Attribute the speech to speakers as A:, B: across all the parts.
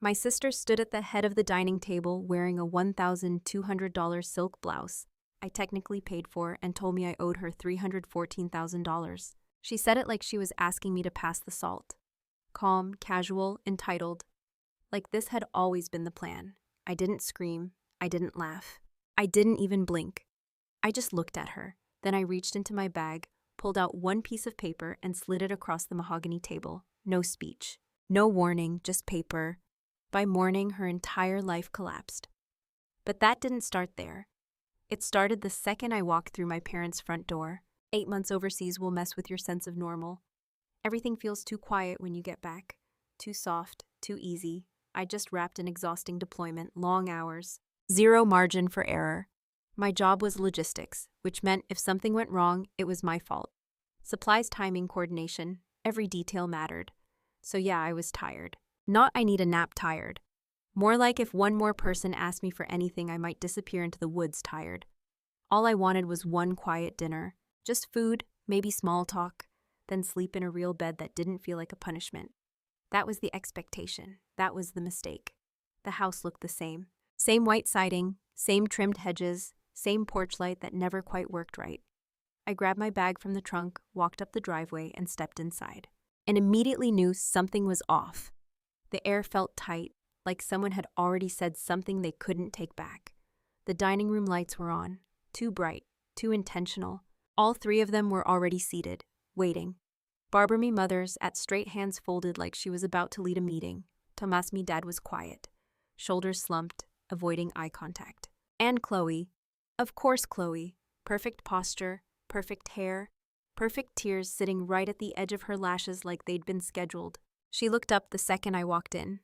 A: My sister stood at the head of the dining table wearing a $1,200 silk blouse I technically paid for and told me I owed her $314,000. She said it like she was asking me to pass the salt. Calm, casual, entitled. Like this had always been the plan. I didn't scream. I didn't laugh. I didn't even blink. I just looked at her. Then I reached into my bag, pulled out one piece of paper, and slid it across the mahogany table. No speech. No warning, just paper. By morning, her entire life collapsed. But that didn't start there. It started the second I walked through my parents' front door. 8 months overseas will mess with your sense of normal. Everything feels too quiet when you get back. Too soft, too easy. I just wrapped an exhausting deployment, long hours. Zero margin for error. My job was logistics, which meant if something went wrong, it was my fault. Supplies, timing, coordination, every detail mattered. So yeah, I was tired. Not I need a nap tired. More like if one more person asked me for anything, I might disappear into the woods tired. All I wanted was one quiet dinner. Just food, maybe small talk, then sleep in a real bed that didn't feel like a punishment. That was the expectation. That was the mistake. The house looked the same. Same white siding, same trimmed hedges, same porch light that never quite worked right. I grabbed my bag from the trunk, walked up the driveway, and stepped inside. And immediately knew something was off. The air felt tight, like someone had already said something they couldn't take back. The dining room lights were on, too bright, too intentional. All three of them were already seated, waiting. Barbara me mother's at straight hands folded like she was about to lead a meeting. Tomas me dad was quiet, shoulders slumped, avoiding eye contact. And Chloe. Of course Chloe. Perfect posture, perfect hair, perfect tears sitting right at the edge of her lashes like they'd been scheduled. She looked up the second I walked in.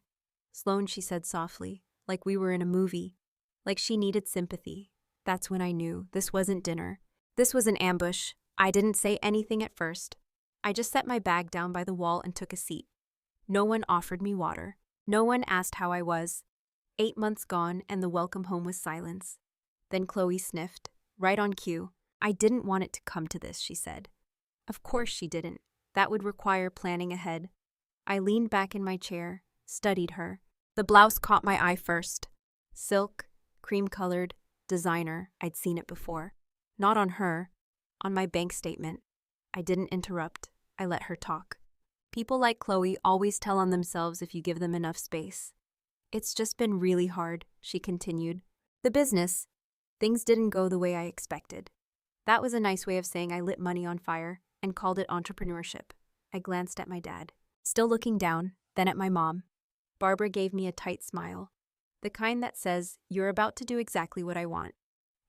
A: Sloan, she said softly, like we were in a movie, like she needed sympathy. That's when I knew this wasn't dinner. This was an ambush. I didn't say anything at first. I just set my bag down by the wall and took a seat. No one offered me water. No one asked how I was. 8 months gone and the welcome home was silence. Then Chloe sniffed, right on cue. I didn't want it to come to this, she said. Of course she didn't. That would require planning ahead. I leaned back in my chair, studied her. The blouse caught my eye first. Silk, cream-colored, designer, I'd seen it before. Not on her, on my bank statement. I didn't interrupt. I let her talk. People like Chloe always tell on themselves if you give them enough space. It's just been really hard, she continued. The business. Things didn't go the way I expected. That was a nice way of saying I lit money on fire and called it entrepreneurship. I glanced at my dad, still looking down, then at my mom. Barbara gave me a tight smile, the kind that says, you're about to do exactly what I want.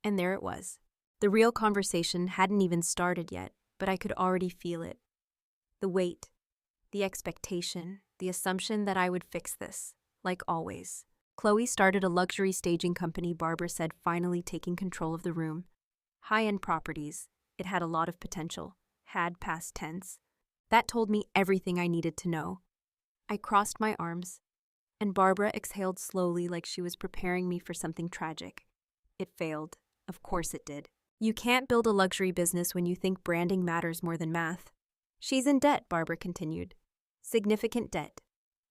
A: And there it was. The real conversation hadn't even started yet, but I could already feel it. The weight, the expectation, the assumption that I would fix this, like always. Chloe started a luxury staging company, Barbara said, finally taking control of the room. High-end properties. It had a lot of potential. Had past tense. That told me everything I needed to know. I crossed my arms, and Barbara exhaled slowly like she was preparing me for something tragic. It failed. Of course it did. You can't build a luxury business when you think branding matters more than math. She's in debt, Barbara continued. Significant debt.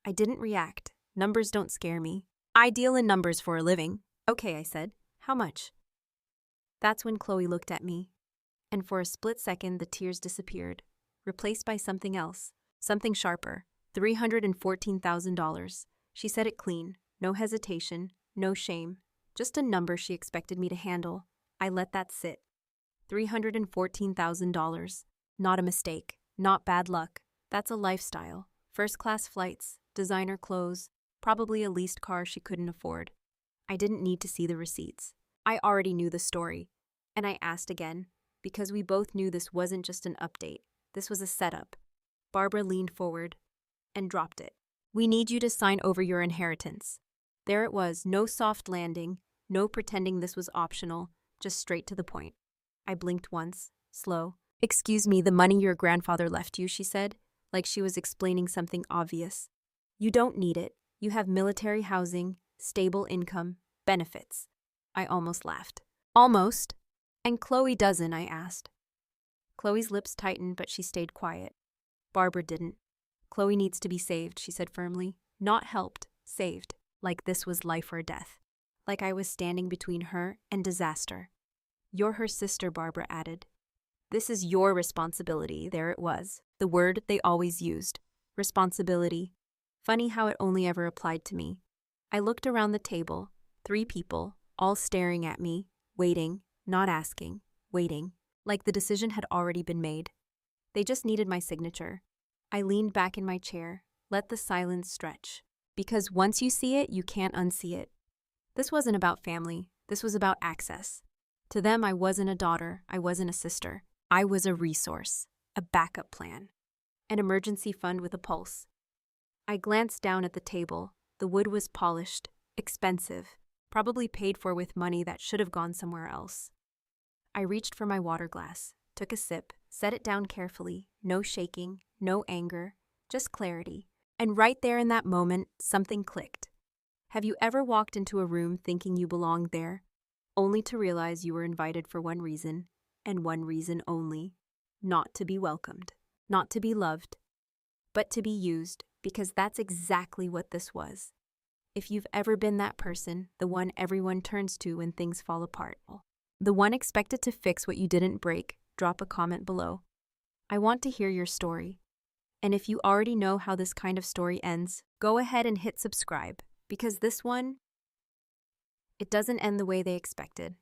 A: I didn't react. Numbers don't scare me. I deal in numbers for a living. Okay, I said. How much? That's when Chloe looked at me, and for a split second the tears disappeared, replaced by something else, something sharper. $314,000. She said it clean, no hesitation, no shame, just a number she expected me to handle. I let that sit. $314,000. Not a mistake, not bad luck. That's a lifestyle. First-class flights, designer clothes, probably a leased car she couldn't afford. I didn't need to see the receipts. I already knew the story. And I asked again, because we both knew this wasn't just an update. This was a setup. Barbara leaned forward and dropped it. We need you to sign over your inheritance. There it was, no soft landing, no pretending this was optional, just straight to the point. I blinked once, slow. Excuse me, the money your grandfather left you, she said, like she was explaining something obvious. You don't need it. You have military housing, stable income, benefits. I almost laughed. Almost? And Chloe doesn't, I asked. Chloe's lips tightened, but she stayed quiet. Barbara didn't. Chloe needs to be saved, she said firmly. Not helped, saved, like this was life or death, like I was standing between her and disaster. "You're her sister," Barbara added. "This is your responsibility." There it was, the word they always used. Responsibility. Funny how it only ever applied to me. I looked around the table, 3 people, all staring at me, waiting, not asking, waiting, like the decision had already been made. They just needed my signature. I leaned back in my chair, let the silence stretch. Because once you see it, you can't unsee it. This wasn't about family, this was about access. To them, I wasn't a daughter, I wasn't a sister. I was a resource, a backup plan, an emergency fund with a pulse. I glanced down at the table. The wood was polished, expensive, probably paid for with money that should have gone somewhere else. I reached for my water glass, took a sip, set it down carefully, no shaking, no anger, just clarity. And right there in that moment, something clicked. Have you ever walked into a room thinking you belonged there, only to realize you were invited for one reason, and one reason only? Not to be welcomed, not to be loved, but to be used, because that's exactly what this was. If you've ever been that person, the one everyone turns to when things fall apart, the one expected to fix what you didn't break, drop a comment below. I want to hear your story. And if you already know how this kind of story ends, go ahead and hit subscribe, because this one, it doesn't end the way they expected.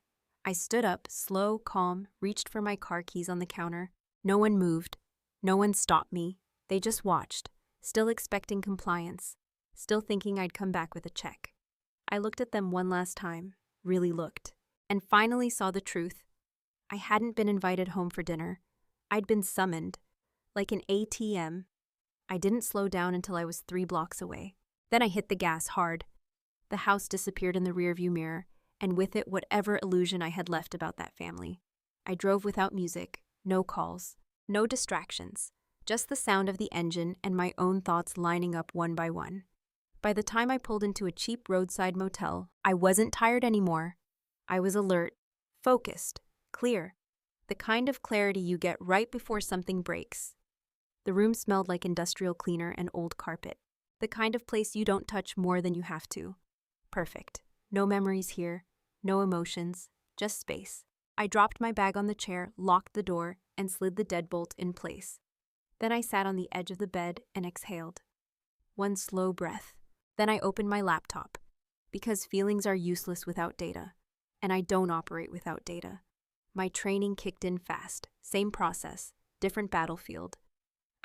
A: I stood up, slow, calm, reached for my car keys on the counter. No one moved. No one stopped me. They just watched, still expecting compliance, still thinking I'd come back with a check. I looked at them one last time, really looked, and finally saw the truth. I hadn't been invited home for dinner. I'd been summoned, like an ATM. I didn't slow down until I was 3 blocks away. Then I hit the gas hard. The house disappeared in the rearview mirror, and with it whatever illusion I had left about that family. I drove without music, no calls, no distractions, just the sound of the engine and my own thoughts lining up one by one. By the time I pulled into a cheap roadside motel, I wasn't tired anymore. I was alert, focused, clear. The kind of clarity you get right before something breaks. The room smelled like industrial cleaner and old carpet. The kind of place you don't touch more than you have to. Perfect. No memories here, no emotions, just space. I dropped my bag on the chair, locked the door, and slid the deadbolt in place. Then I sat on the edge of the bed and exhaled. One slow breath. Then I opened my laptop, because feelings are useless without data, and I don't operate without data. My training kicked in fast. Same process, different battlefield.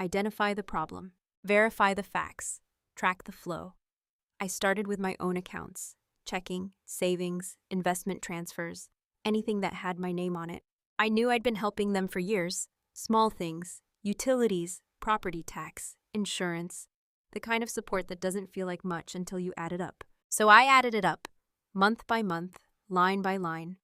A: Identify the problem, verify the facts, track the flow. I started with my own accounts, checking, savings, investment transfers, anything that had my name on it. I knew I'd been helping them for years. Small things, utilities, property tax, insurance, the kind of support that doesn't feel like much until you add it up. So I added it up, month by month, line by line.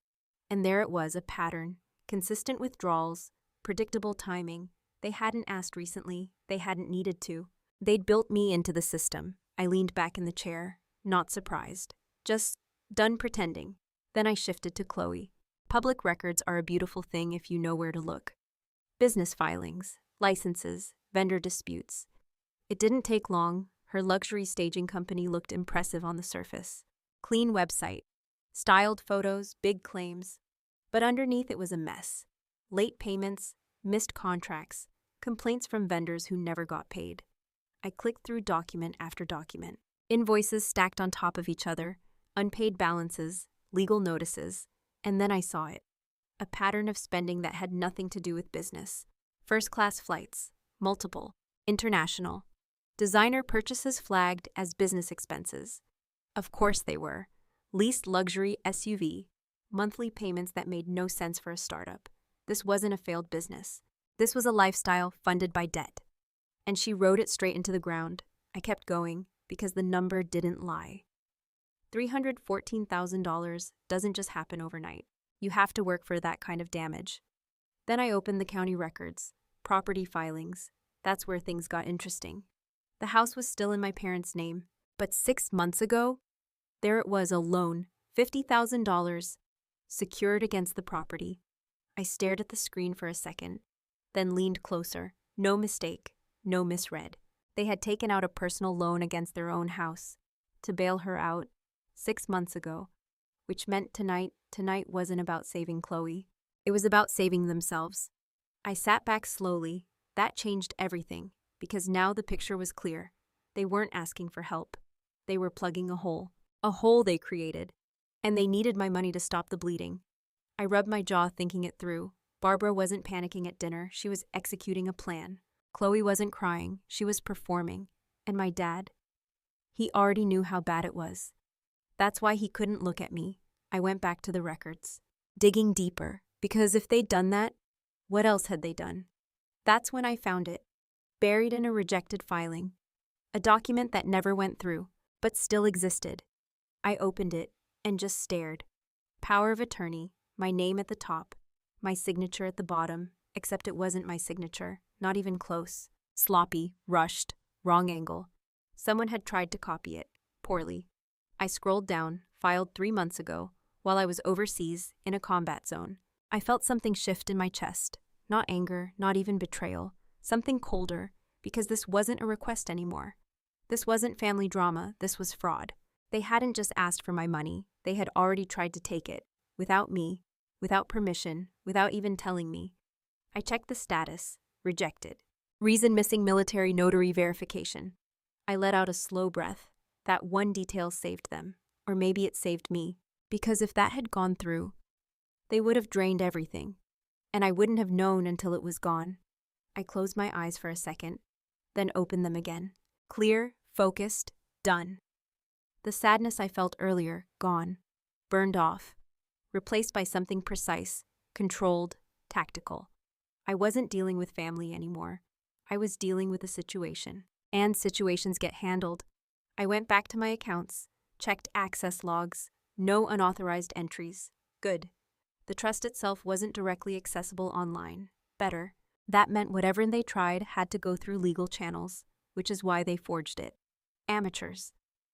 A: And there it was, a pattern, consistent withdrawals, predictable timing. They hadn't asked recently, they hadn't needed to. They'd built me into the system. I leaned back in the chair, not surprised, just done pretending. Then I shifted to Chloe. Public records are a beautiful thing if you know where to look. Business filings, licenses, vendor disputes. It didn't take long. Her luxury staging company looked impressive on the surface. Clean website, styled photos, big claims. But underneath it was a mess. Late payments, missed contracts, complaints from vendors who never got paid. I clicked through document after document. Invoices stacked on top of each other, unpaid balances, legal notices, and then I saw it. A pattern of spending that had nothing to do with business. First-class flights, multiple, international. Designer purchases flagged as business expenses. Of course they were. Leased luxury SUV. Monthly payments that made no sense for a startup. This wasn't a failed business. This was a lifestyle funded by debt. And she wrote it straight into the ground. I kept going, because the number didn't lie. $314,000 doesn't just happen overnight. You have to work for that kind of damage. Then I opened the county records, property filings. That's where things got interesting. The house was still in my parents' name, but 6 months ago, there it was, a loan, $50,000, secured against the property. I stared at the screen for a second, then leaned closer. No mistake, no misread. They had taken out a personal loan against their own house. to bail her out 6 months ago, which meant tonight wasn't about saving Chloe. It was about saving themselves. I sat back slowly. That changed everything, because now the picture was clear. They weren't asking for help. They were plugging a hole they created, and they needed my money to stop the bleeding. I rubbed my jaw thinking it through. Barbara wasn't panicking at dinner, she was executing a plan. Chloe wasn't crying, she was performing. And my dad? He already knew how bad it was. That's why he couldn't look at me. I went back to the records, digging deeper, because if they'd done that, what else had they done? That's when I found it, buried in a rejected filing. A document that never went through, but still existed. I opened it and just stared. Power of attorney, my name at the top, my signature at the bottom, except it wasn't my signature, not even close. Sloppy, rushed, wrong angle. Someone had tried to copy it, poorly. I scrolled down, filed 3 months ago, while I was overseas in a combat zone. I felt something shift in my chest. Not anger, not even betrayal. Something colder, because this wasn't a request anymore. This wasn't family drama, this was fraud. They hadn't just asked for my money, they had already tried to take it. Without me, without permission, without even telling me. I checked the status. Rejected. Reason missing military notary verification. I let out a slow breath. That one detail saved them. Or maybe it saved me. Because if that had gone through, they would have drained everything. And I wouldn't have known until it was gone. I closed my eyes for a second, then opened them again. Clear, focused, done. The sadness I felt earlier, gone. Burned off. Replaced by something precise, controlled, tactical. I wasn't dealing with family anymore. I was dealing with a situation. And situations get handled. I went back to my accounts, checked access logs, no unauthorized entries. Good. The trust itself wasn't directly accessible online. Better. That meant whatever they tried had to go through legal channels, which is why they forged it. Amateurs.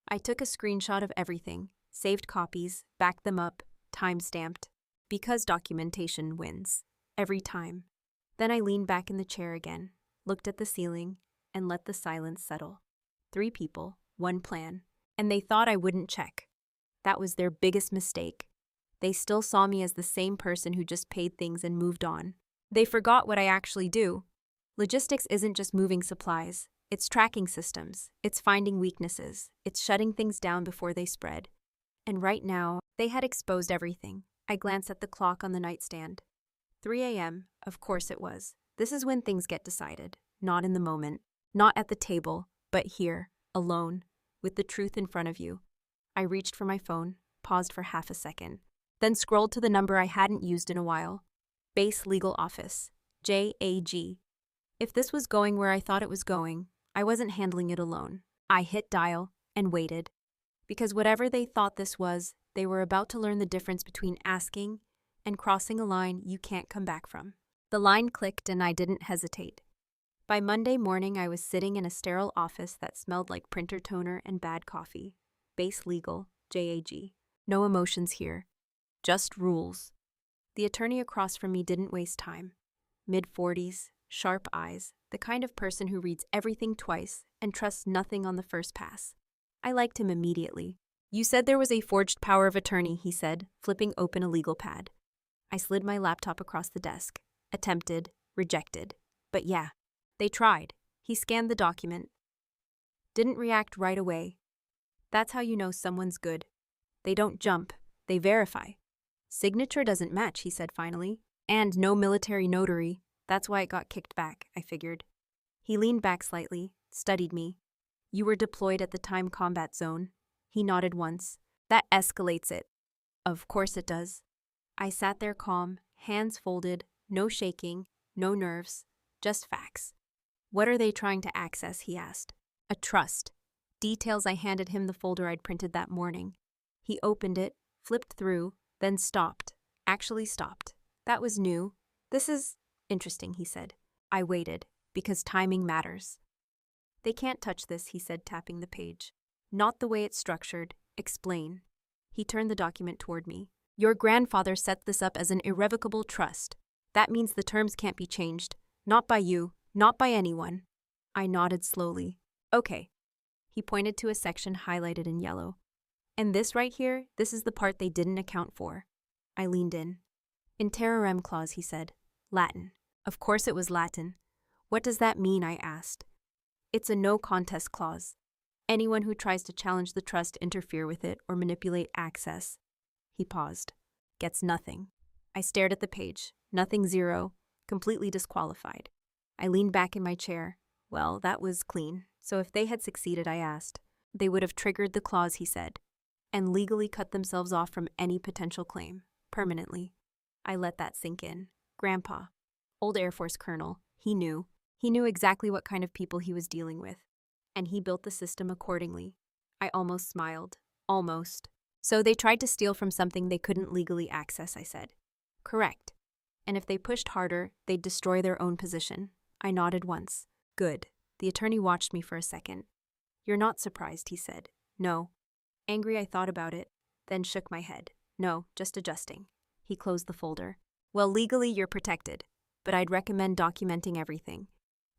A: I took a screenshot of everything, saved copies, backed them up, time-stamped. Because documentation wins. Every time. Then I leaned back in the chair again, looked at the ceiling, and let the silence settle. 3 people, 1 plan, and they thought I wouldn't check. That was their biggest mistake. They still saw me as the same person who just paid things and moved on. They forgot what I actually do. Logistics isn't just moving supplies. It's tracking systems. It's finding weaknesses. It's shutting things down before they spread. And right now, they had exposed everything. I glanced at the clock on the nightstand. 3 a.m., of course it was. This is when things get decided. Not in the moment. Not at the table, but here, alone, with the truth in front of you. I reached for my phone, paused for half a second, then scrolled to the number I hadn't used in a while. Base Legal Office. JAG. If this was going where I thought it was going, I wasn't handling it alone. I hit dial and waited. Because whatever they thought this was, they were about to learn the difference between asking and crossing a line you can't come back from. The line clicked and I didn't hesitate. By Monday morning, I was sitting in a sterile office that smelled like printer toner and bad coffee. Base Legal, JAG. No emotions here. Just rules. The attorney across from me didn't waste time. Mid-40s, sharp eyes, the kind of person who reads everything twice and trusts nothing on the first pass. I liked him immediately. You said there was a forged power of attorney, he said, flipping open a legal pad. I slid my laptop across the desk. Attempted, rejected. But yeah, they tried. He scanned the document. Didn't react right away. That's how you know someone's good. They don't jump, they verify. Signature doesn't match, he said finally. And no military notary. That's why it got kicked back, I figured. He leaned back slightly, studied me. You were deployed at the time combat zone. He nodded once. That escalates it. Of course it does. I sat there calm, hands folded, no shaking, no nerves, just facts. What are they trying to access, he asked. A trust. Details. I handed him the folder I'd printed that morning. He opened it, flipped through, then stopped. Actually stopped. That was new. This is interesting, he said. I waited, because timing matters. They can't touch this, he said, tapping the page. Not the way it's structured. Explain. He turned the document toward me. Your grandfather set this up as an irrevocable trust. That means the terms can't be changed. Not by you, not by anyone. I nodded slowly. Okay. He pointed to a section highlighted in yellow. And this right here, this is the part they didn't account for. I leaned in. In terrorem clause, he said. Latin. Of course it was Latin. What does that mean, I asked. It's a no contest clause. Anyone who tries to challenge the trust, interfere with it, or manipulate access. He paused. Gets nothing. I stared at the page. Nothing, zero. Completely disqualified. I leaned back in my chair. Well, that was clean. So if they had succeeded, I asked, they would have triggered the clause, he said, and legally cut themselves off from any potential claim, permanently. I let that sink in. Grandpa. Old Air Force colonel. He knew. He knew exactly what kind of people he was dealing with. And he built the system accordingly. I almost smiled. Almost. So they tried to steal from something they couldn't legally access, I said. Correct. And if they pushed harder, they'd destroy their own position. I nodded once. Good. The attorney watched me for a second. You're not surprised, he said. No. Angry, I thought about it, then shook my head. No, just adjusting. He closed the folder. Well, legally you're protected, but I'd recommend documenting everything.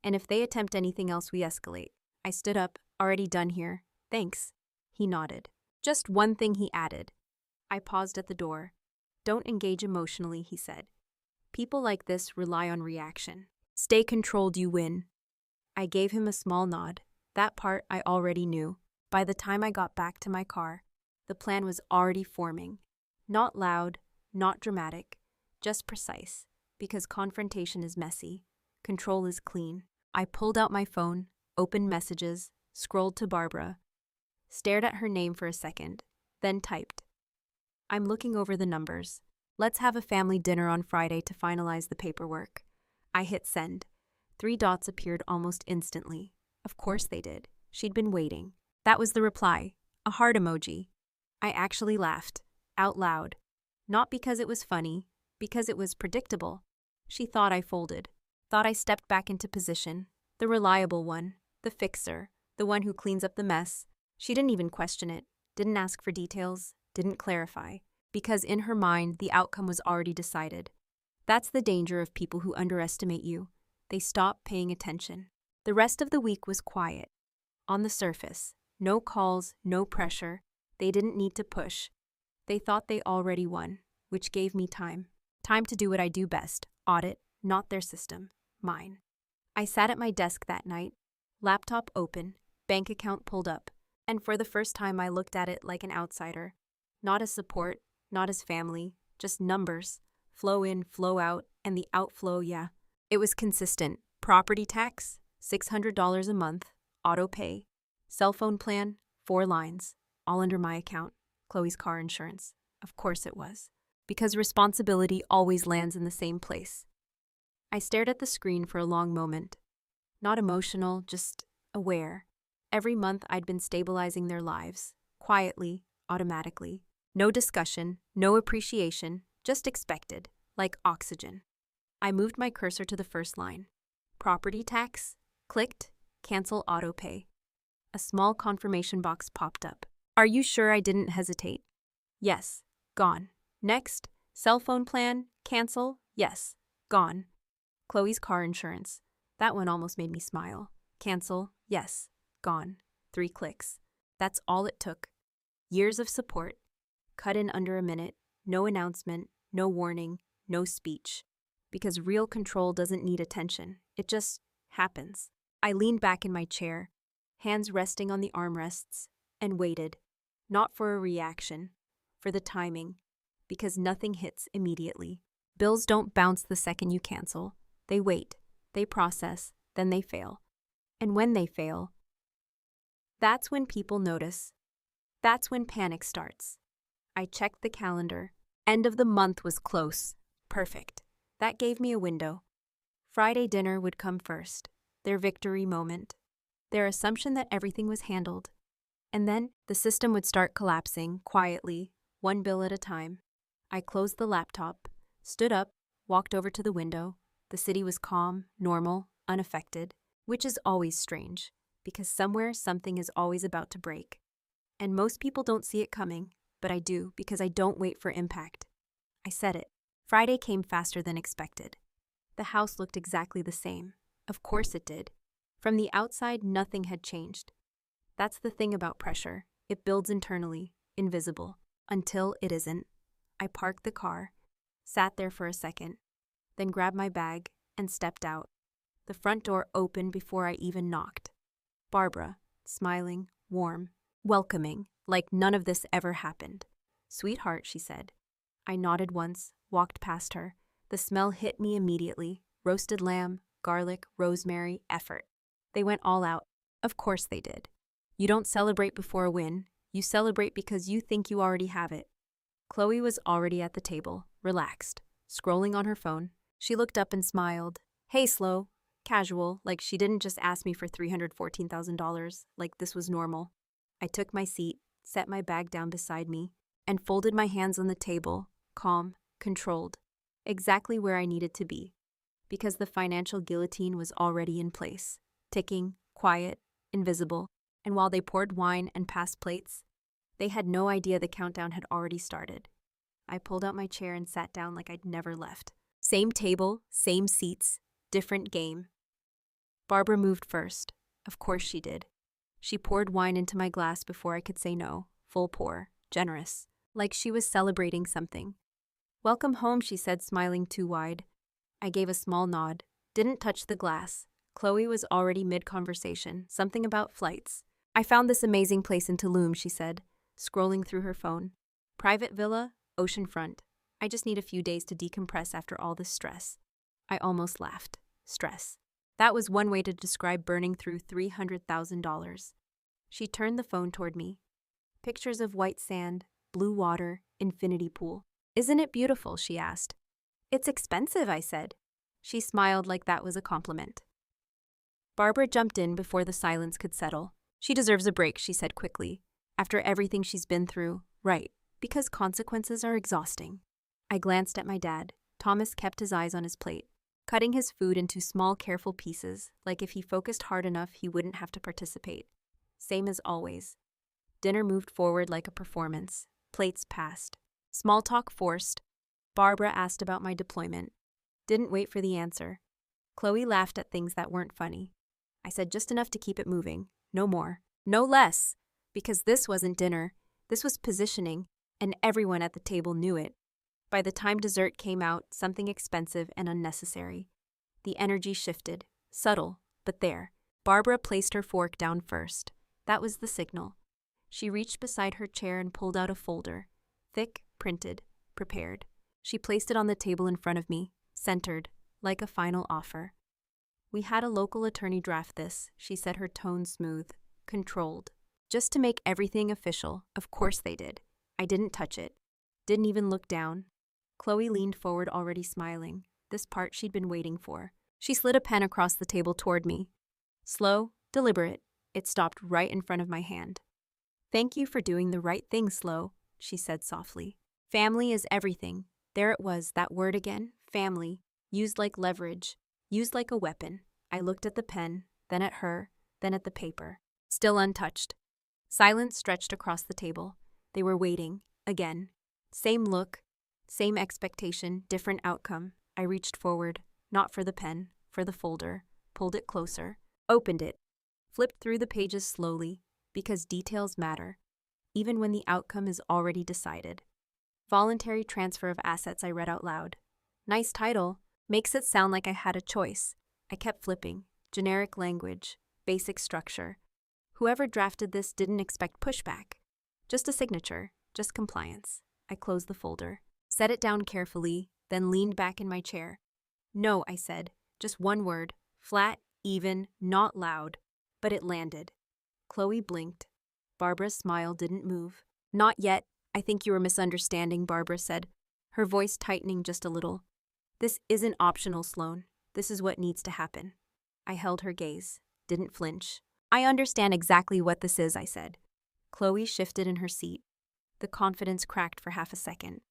A: And if they attempt anything else, we escalate. I stood up. Already done here. Thanks. He nodded. Just one thing, he added. I paused at the door. Don't engage emotionally, he said. People like this rely on reaction. Stay controlled, you win. I gave him a small nod. That part I already knew. By the time I got back to my car, the plan was already forming. Not loud, not dramatic, just precise, because confrontation is messy, control is clean. I pulled out my phone, opened messages, scrolled to Barbara, stared at her name for a second, then typed. I'm looking over the numbers. Let's have a family dinner on Friday to finalize the paperwork. I hit send. 3 dots appeared almost instantly. Of course they did. She'd been waiting. That was the reply. A heart emoji. I actually laughed. Out loud. Not because it was funny, because it was predictable. She thought I folded. Thought I stepped back into position. The reliable one. The fixer. The one who cleans up the mess. She didn't even question it. Didn't ask for details. Didn't clarify. Because in her mind, the outcome was already decided. That's the danger of people who underestimate you. They stop paying attention. The rest of the week was quiet. On the surface. No calls, no pressure. They didn't need to push. They thought they already won, which gave me time. Time to do what I do best. Audit, not their system. Mine. I sat at my desk that night. Laptop open. Bank account pulled up. And for the first time I looked at it like an outsider. Not as support, not as family. Just numbers. Flow in, flow out, and the outflow, yeah. It was consistent. Property tax, $600 a month. Auto pay. Cell phone plan, 4 lines. All under my account. Chloe's car insurance. Of course it was. Because responsibility always lands in the same place. I stared at the screen for a long moment. Not emotional, just aware. Every month I'd been stabilizing their lives. Quietly, automatically. No discussion, no appreciation, just expected, like oxygen. I moved my cursor to the first line. Property tax. Clicked. Cancel auto pay. A small confirmation box popped up. Are you sure? I didn't hesitate. Yes. Gone. Next. Cell phone plan. Cancel. Yes. Gone. Chloe's car insurance. That one almost made me smile. Cancel. Yes. Gone. 3 clicks. That's all it took. Years of support. Cut in under a minute. No announcement. No warning. No speech. Because real control doesn't need attention. It just happens. I leaned back in my chair, hands resting on the armrests, and waited. Not for a reaction, for the timing, because nothing hits immediately. Bills don't bounce the second you cancel. They wait, they process, then they fail. And when they fail, that's when people notice. That's when panic starts. I checked the calendar. End of the month was close. Perfect. That gave me a window. Friday dinner would come first. Their victory moment. Their assumption that everything was handled. And then the system would start collapsing, quietly, one bill at a time. I closed the laptop, stood up, walked over to the window. The city was calm, normal, unaffected, which is always strange, because somewhere something is always about to break. And most people don't see it coming, but I do, because I don't wait for impact. I said it. Friday came faster than expected. The house looked exactly the same. Of course it did. From the outside, nothing had changed. That's the thing about pressure. It builds internally, invisible, until it isn't. I parked the car, sat there for a second, then grabbed my bag and stepped out. The front door opened before I even knocked. Barbara, smiling, warm, welcoming, like none of this ever happened. "Sweetheart," she said. I nodded once, walked past her. The smell hit me immediately. Roasted lamb, garlic, rosemary, effort. They went all out. Of course they did. You don't celebrate before a win. You celebrate because you think you already have it. Chloe was already at the table, relaxed, scrolling on her phone. She looked up and smiled. "Hey, Slow." Casual, like she didn't just ask me for $314,000, like this was normal. I took my seat, set my bag down beside me, and folded my hands on the table, calm, controlled, exactly where I needed to be, because the financial guillotine was already in place, ticking, quiet, invisible, and while they poured wine and passed plates, they had no idea the countdown had already started. I pulled out my chair and sat down like I'd never left. Same table, same seats, different game. Barbara moved first. Of course she did. She poured wine into my glass before I could say no, full pour, generous, like she was celebrating something. "Welcome home," she said, smiling too wide. I gave a small nod, didn't touch the glass. Chloe was already mid-conversation, something about flights. "I found this amazing place in Tulum," she said, scrolling through her phone. "Private villa, oceanfront. I just need a few days to decompress after all this stress." I almost laughed. Stress. That was one way to describe burning through $300,000. She turned the phone toward me. Pictures of white sand, blue water, infinity pool. "Isn't it beautiful?" she asked. "It's expensive," I said. She smiled like that was a compliment. Barbara jumped in before the silence could settle. "She deserves a break," she said quickly. "After everything she's been through, right, because consequences are exhausting." I glanced at my dad. Thomas kept his eyes on his plate, cutting his food into small, careful pieces, like if he focused hard enough, he wouldn't have to participate. Same as always. Dinner moved forward like a performance. Plates passed. Small talk forced. Barbara asked about my deployment. Didn't wait for the answer. Chloe laughed at things that weren't funny. I said just enough to keep it moving. No more. No less. Because this wasn't dinner. This was positioning, and everyone at the table knew it. By the time dessert came out, something expensive and unnecessary. The energy shifted. Subtle, but there. Barbara placed her fork down first. That was the signal. She reached beside her chair and pulled out a folder. Thick, printed, prepared. She placed it on the table in front of me, centered, like a final offer. "We had a local attorney draft this," she said, her tone smooth, controlled. "Just to make everything official. Of course they did. I didn't touch it. Didn't even look down." Chloe leaned forward, already smiling. This part she'd been waiting for. She slid a pen across the table toward me. Slow, deliberate. It stopped right in front of my hand. "Thank you for doing the right thing, Slow," she said softly. "Family is everything." There it was, that word again, family, used like leverage, used like a weapon. I looked at the pen, then at her, then at the paper. Still untouched. Silence stretched across the table. They were waiting, again. Same look, same expectation, different outcome. I reached forward, not for the pen, for the folder, pulled it closer, opened it, flipped through the pages slowly, because details matter, even when the outcome is already decided. Voluntary transfer of assets, I read out loud. Nice title. Makes it sound like I had a choice. I kept flipping. Generic language, basic structure. Whoever drafted this didn't expect pushback. Just a signature, just compliance. I closed the folder, set it down carefully, then leaned back in my chair. "No," I said, just one word, flat, even, not loud, but it landed. Chloe blinked. Barbara's smile didn't move. "Not yet. I think you were misunderstanding," Barbara said, her voice tightening just a little. "This isn't optional, Sloan. This is what needs to happen." I held her gaze, didn't flinch. "I understand exactly what this is," I said. Chloe shifted in her seat. The confidence cracked for half a second.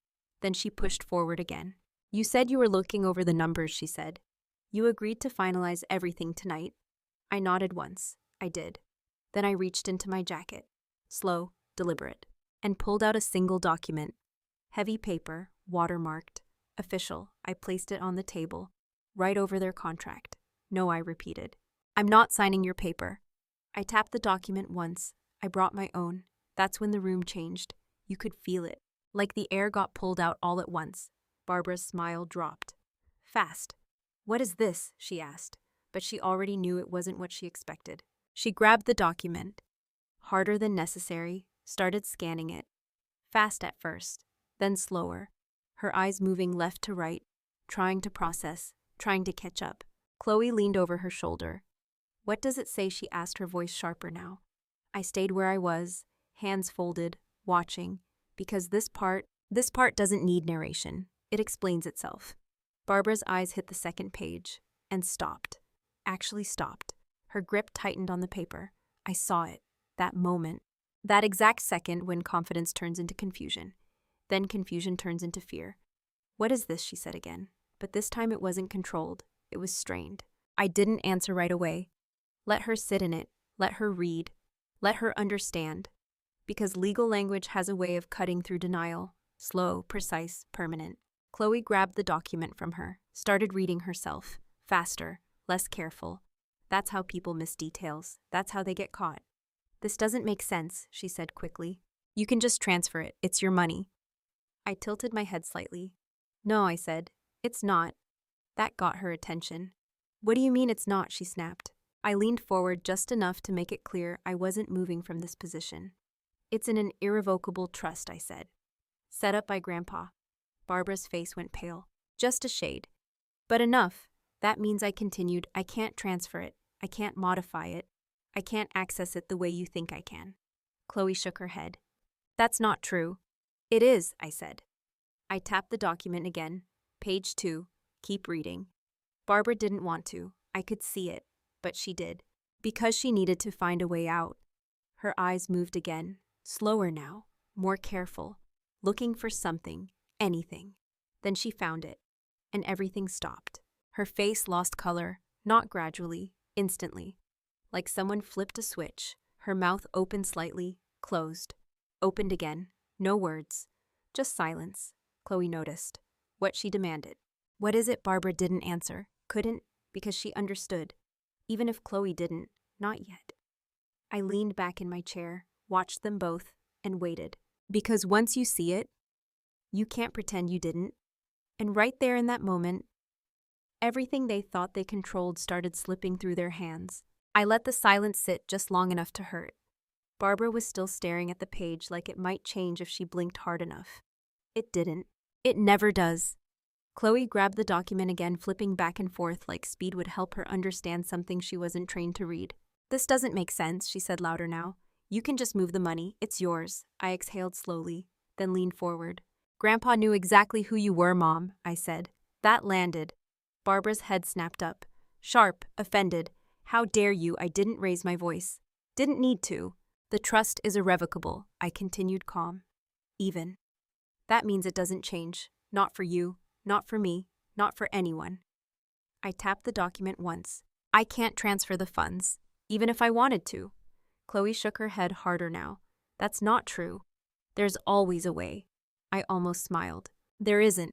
A: Then she pushed forward again. "You said you were looking over the numbers," she said. "You agreed to finalize everything tonight." I nodded once. I did. Then I reached into my jacket, slow, deliberate, and pulled out a single document. Heavy paper, watermarked, official. I placed it on the table, right over their contract. "No," I repeated. "I'm not signing your paper." I tapped the document once. I brought my own. That's when the room changed. You could feel it. Like the air got pulled out all at once. Barbara's smile dropped. Fast. What is this? She asked, but she already knew it wasn't what she expected. She grabbed the document, harder than necessary, started scanning it. Fast at first, then slower, her eyes moving left to right, trying to process, trying to catch up. Chloe leaned over her shoulder. What does it say? She asked, her voice sharper now. I stayed where I was, hands folded, watching, because this part doesn't need narration. It explains itself. Barbara's eyes hit the second page and stopped. Actually stopped. Her grip tightened on the paper. I saw it. That moment. That exact second when confidence turns into confusion. Then confusion turns into fear. What is this? She said again. But this time it wasn't controlled. It was strained. I didn't answer right away. Let her sit in it. Let her read. Let her understand. Because legal language has a way of cutting through denial. Slow, precise, permanent. Chloe grabbed the document from her, started reading herself. Faster, less careful. That's how people miss details. That's how they get caught. This doesn't make sense, she said quickly. You can just transfer it. It's your money. I tilted my head slightly. No, I said. It's not. That got her attention. What do you mean it's not? She snapped. I leaned forward just enough to make it clear I wasn't moving from this position. It's in an irrevocable trust, I said. Set up by Grandpa. Barbara's face went pale. Just a shade. But enough. That means, I continued, I can't transfer it. I can't modify it. I can't access it the way you think I can. Chloe shook her head. That's not true. It is, I said. I tapped the document again. Page 2. Keep reading. Barbara didn't want to. I could see it. But she did. Because she needed to find a way out. Her eyes moved again. Slower now. More careful. Looking for something. Anything. Then she found it. And everything stopped. Her face lost color. Not gradually. Instantly. Like someone flipped a switch. Her mouth opened slightly. Closed. Opened again. No words. Just silence. Chloe noticed. What she demanded. What is it? Barbara didn't answer. Couldn't, because she understood. Even if Chloe didn't, not yet. I leaned back in my chair, watched them both, and waited. Because once you see it, you can't pretend you didn't. And right there in that moment, everything they thought they controlled started slipping through their hands. I let the silence sit just long enough to hurt. Barbara was still staring at the page like it might change if she blinked hard enough. It didn't. It never does. Chloe grabbed the document again, flipping back and forth like speed would help her understand something she wasn't trained to read. This doesn't make sense, she said louder now. You can just move the money. It's yours. I exhaled slowly, then leaned forward. Grandpa knew exactly who you were, Mom, I said. That landed. Barbara's head snapped up. Sharp, offended. How dare you? I didn't raise my voice. Didn't need to. The trust is irrevocable, I continued calm. Even. That means it doesn't change. Not for you. Not for me, not for anyone. I tapped the document once. I can't transfer the funds, even if I wanted to. Chloe shook her head harder now. That's not true. There's always a way. I almost smiled. There isn't.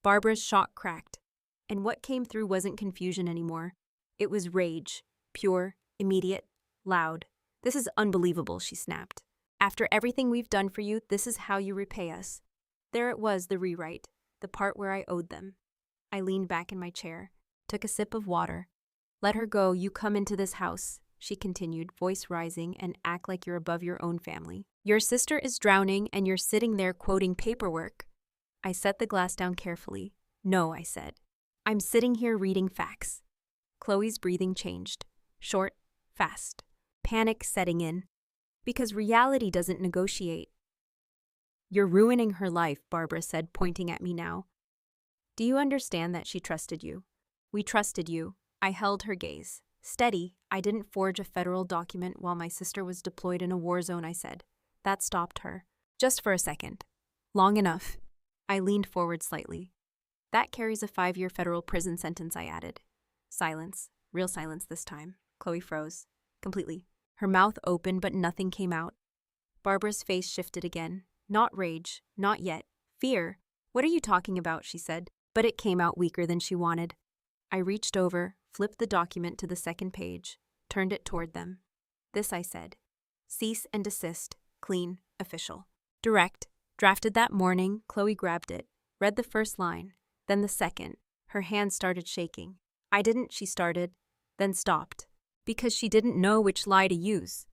A: Barbara's shock cracked. And what came through wasn't confusion anymore. It was rage. Pure, immediate, loud. This is unbelievable, she snapped. After everything we've done for you, this is how you repay us. There it was, the rewrite. The part where I owed them. I leaned back in my chair, took a sip of water. Let her go, you come into this house, she continued, voice rising, and act like you're above your own family. Your sister is drowning and you're sitting there quoting paperwork. I set the glass down carefully. No, I said. I'm sitting here reading facts. Chloe's breathing changed. Short, fast. Panic setting in. Because reality doesn't negotiate. You're ruining her life, Barbara said, pointing at me now. Do you understand that she trusted you? We trusted you. I held her gaze. Steady, I didn't forge a federal document while my sister was deployed in a war zone, I said. That stopped her. Just for a second. Long enough. I leaned forward slightly. That carries a 5-year federal prison sentence, I added. Silence. Real silence this time. Chloe froze. Completely. Her mouth opened, but nothing came out. Barbara's face shifted again. Not rage, not yet. Fear. What are you talking about, she said, but it came out weaker than she wanted. I reached over, flipped the document to the second page, turned it toward them. This I said. Cease and desist. Clean. Official. Direct. Drafted that morning. Chloe grabbed it. Read the first line. Then the second. Her hand started shaking. I didn't, she started. Then stopped. Because she didn't know which lie to use.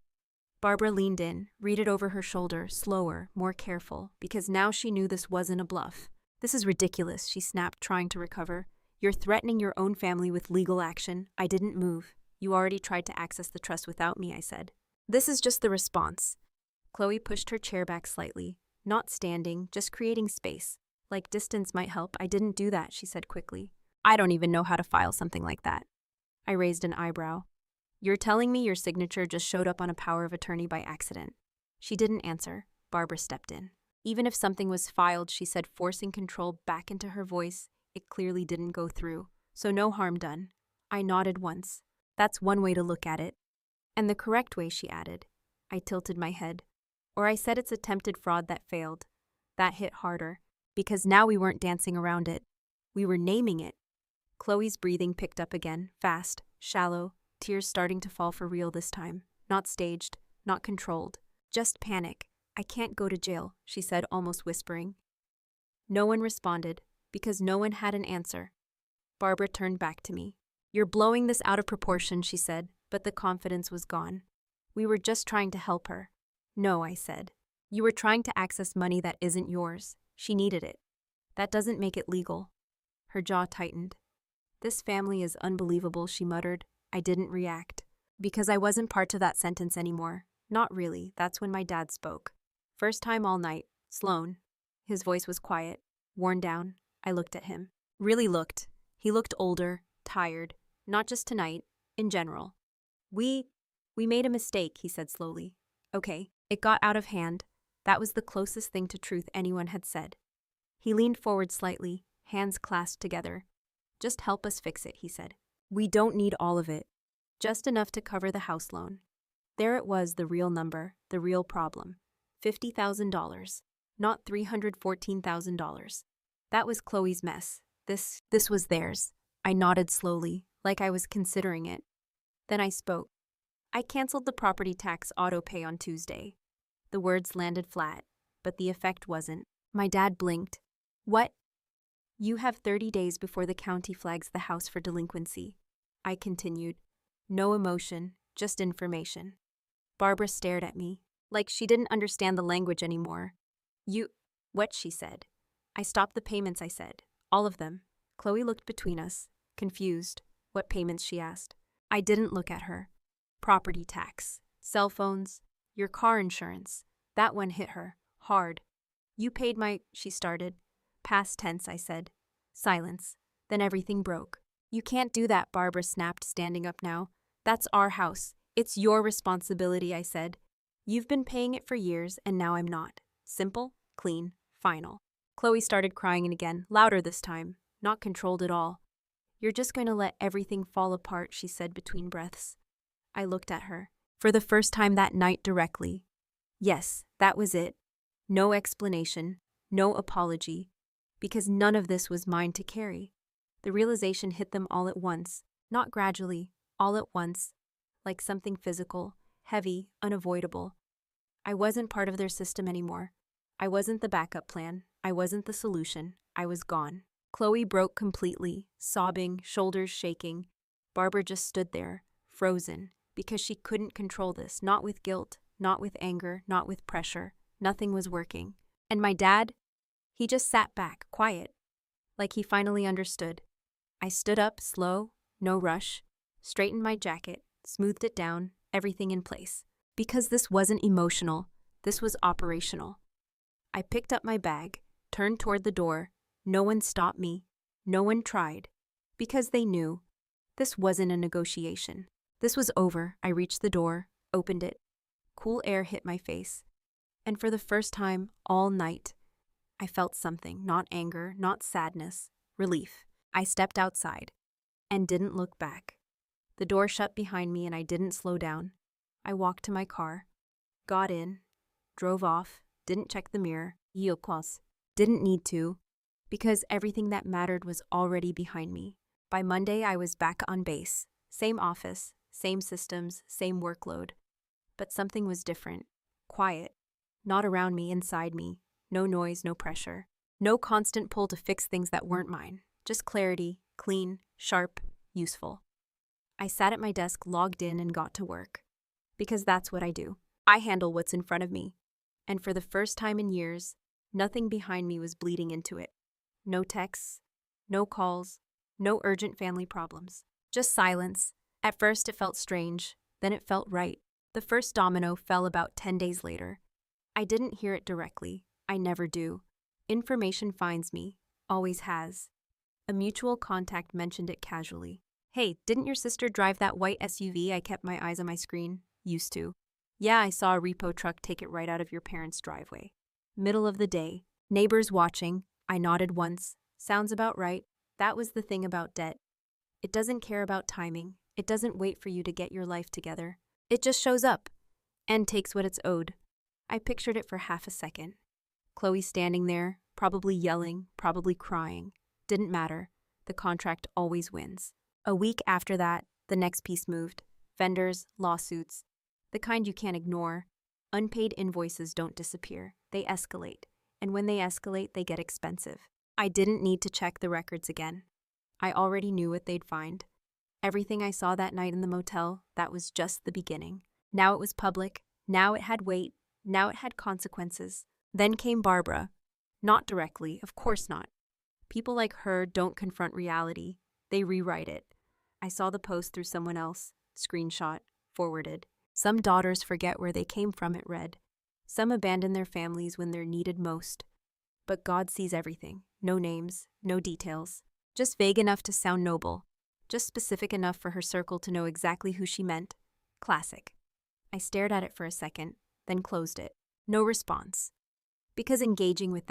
A: Barbara leaned in, read it over her shoulder, slower, more careful, because now she knew this wasn't a bluff. This is ridiculous, she snapped, trying to recover. You're threatening your own family with legal action. I didn't move. You already tried to access the trust without me, I said. This is just the response. Chloe pushed her chair back slightly, not standing, just creating space. Like distance might help. I didn't do that, she said quickly. I don't even know how to file something like that. I raised an eyebrow. You're telling me your signature just showed up on a power of attorney by accident? She didn't answer. Barbara stepped in. Even if something was filed, she said, forcing control back into her voice, it clearly didn't go through. So no harm done. I nodded once. That's one way to look at it. And the correct way, she added. I tilted my head. Or I said it's attempted fraud that failed. That hit harder. Because now we weren't dancing around it. We were naming it. Chloe's breathing picked up again, fast, shallow, tears starting to fall for real this time. Not staged, not controlled. Just panic. I can't go to jail, she said, almost whispering. No one responded, because no one had an answer. Barbara turned back to me. You're blowing this out of proportion, she said, but the confidence was gone. We were just trying to help her. No, I said. You were trying to access money that isn't yours. She needed it. That doesn't make it legal. Her jaw tightened. This family is unbelievable, she muttered. I didn't react. Because I wasn't part of that sentence anymore. Not really. That's when my dad spoke. First time all night. Sloan. His voice was quiet, worn down. I looked at him. Really looked. He looked older, tired. Not just tonight, in general. We made a mistake, he said slowly. Okay. It got out of hand. That was the closest thing to truth anyone had said. He leaned forward slightly, hands clasped together. Just help us fix it, he said. We don't need all of it. Just enough to cover the house loan. There it was, the real number, the real problem. $50,000, not $314,000. That was Chloe's mess. This was theirs. I nodded slowly, like I was considering it. Then I spoke. I canceled the property tax auto pay on Tuesday. The words landed flat, but the effect wasn't. My dad blinked. What? You have 30 days before the county flags the house for delinquency. I continued. No emotion, just information. Barbara stared at me, like she didn't understand the language anymore. What, she said. I stopped the payments, I said. All of them. Chloe looked between us, confused. What payments, she asked. I didn't look at her. Property tax, cell phones, your car insurance. That one hit her, hard. You paid she started. Past tense, I said. Silence. Then everything broke. You can't do that, Barbara snapped, standing up now. That's our house. It's your responsibility, I said. You've been paying it for years, and now I'm not. Simple, clean, final. Chloe started crying again, louder this time, not controlled at all. You're just going to let everything fall apart, she said between breaths. I looked at her, for the first time that night directly. Yes, that was it. No explanation, no apology, because none of this was mine to carry. The realization hit them all at once, not gradually, all at once, like something physical, heavy, unavoidable. I wasn't part of their system anymore. I wasn't the backup plan. I wasn't the solution. I was gone. Chloe broke completely, sobbing, shoulders shaking. Barbara just stood there, frozen, because she couldn't control this, not with guilt, not with anger, not with pressure. Nothing was working. And my dad? He just sat back, quiet, like he finally understood. I stood up, slow, no rush, straightened my jacket, smoothed it down, everything in place. Because this wasn't emotional, this was operational. I picked up my bag, turned toward the door. No one stopped me. No one tried. Because they knew. This wasn't a negotiation. This was over. I reached the door, opened it. Cool air hit my face. And for the first time all night, I felt something, not anger, not sadness, relief. I stepped outside and didn't look back. The door shut behind me and I didn't slow down. I walked to my car, got in, drove off, didn't check the mirror, didn't need to, because everything that mattered was already behind me. By Monday, I was back on base. Same office, same systems, same workload. But something was different. Quiet. Not around me, inside me. No noise, no pressure. No constant pull to fix things that weren't mine. Just clarity, clean, sharp, useful. I sat at my desk, logged in, and got to work. Because that's what I do. I handle what's in front of me. And for the first time in years, nothing behind me was bleeding into it. No texts, no calls, no urgent family problems. Just silence. At first it felt strange, then it felt right. The first domino fell about 10 days later. I didn't hear it directly. I never do. Information finds me. Always has. A mutual contact mentioned it casually. Hey, didn't your sister drive that white SUV? I kept my eyes on my screen. Used to. Yeah, I saw a repo truck take it right out of your parents' driveway. Middle of the day. Neighbors watching. I nodded once. Sounds about right. That was the thing about debt. It doesn't care about timing. It doesn't wait for you to get your life together. It just shows up and takes what it's owed. I pictured it for half a second. Chloe standing there, probably yelling, probably crying. Didn't matter. The contract always wins. A week after that, the next piece moved. Vendors, lawsuits. The kind you can't ignore. Unpaid invoices don't disappear. They escalate. And when they escalate, they get expensive. I didn't need to check the records again. I already knew what they'd find. Everything I saw that night in the motel, that was just the beginning. Now it was public. Now it had weight. Now it had consequences. Then came Barbara. Not directly, of course not. People like her don't confront reality. They rewrite it. I saw the post through someone else. Screenshot. Forwarded. Some daughters forget where they came from, it read. Some abandon their families when they're needed most. But God sees everything. No names, no details. Just vague enough to sound noble. Just specific enough for her circle to know exactly who she meant. Classic. I stared at it for a second, then closed it. No response. Because engaging with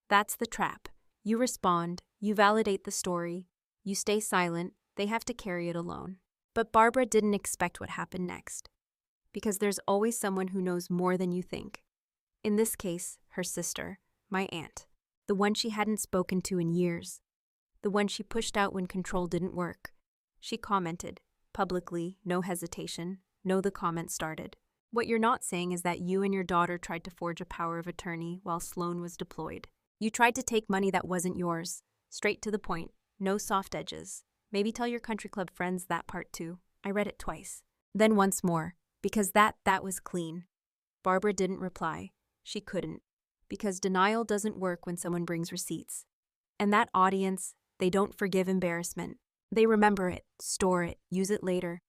A: that's the trap. You respond, you validate the story, you stay silent, they have to carry it alone. But Barbara didn't expect what happened next. Because there's always someone who knows more than you think. In this case, her sister, my aunt, the one she hadn't spoken to in years, the one she pushed out when control didn't work. She commented, publicly, no hesitation, no the comment started. What you're not saying is that you and your daughter tried to forge a power of attorney while Sloan was deployed. You tried to take money that wasn't yours. Straight to the point, no soft edges. Maybe tell your country club friends that part too. I read it twice. Then once more, because that was clean. Barbara didn't reply. She couldn't. Because denial doesn't work when someone brings receipts. And that audience, they don't forgive embarrassment. They remember it, store it, use it later.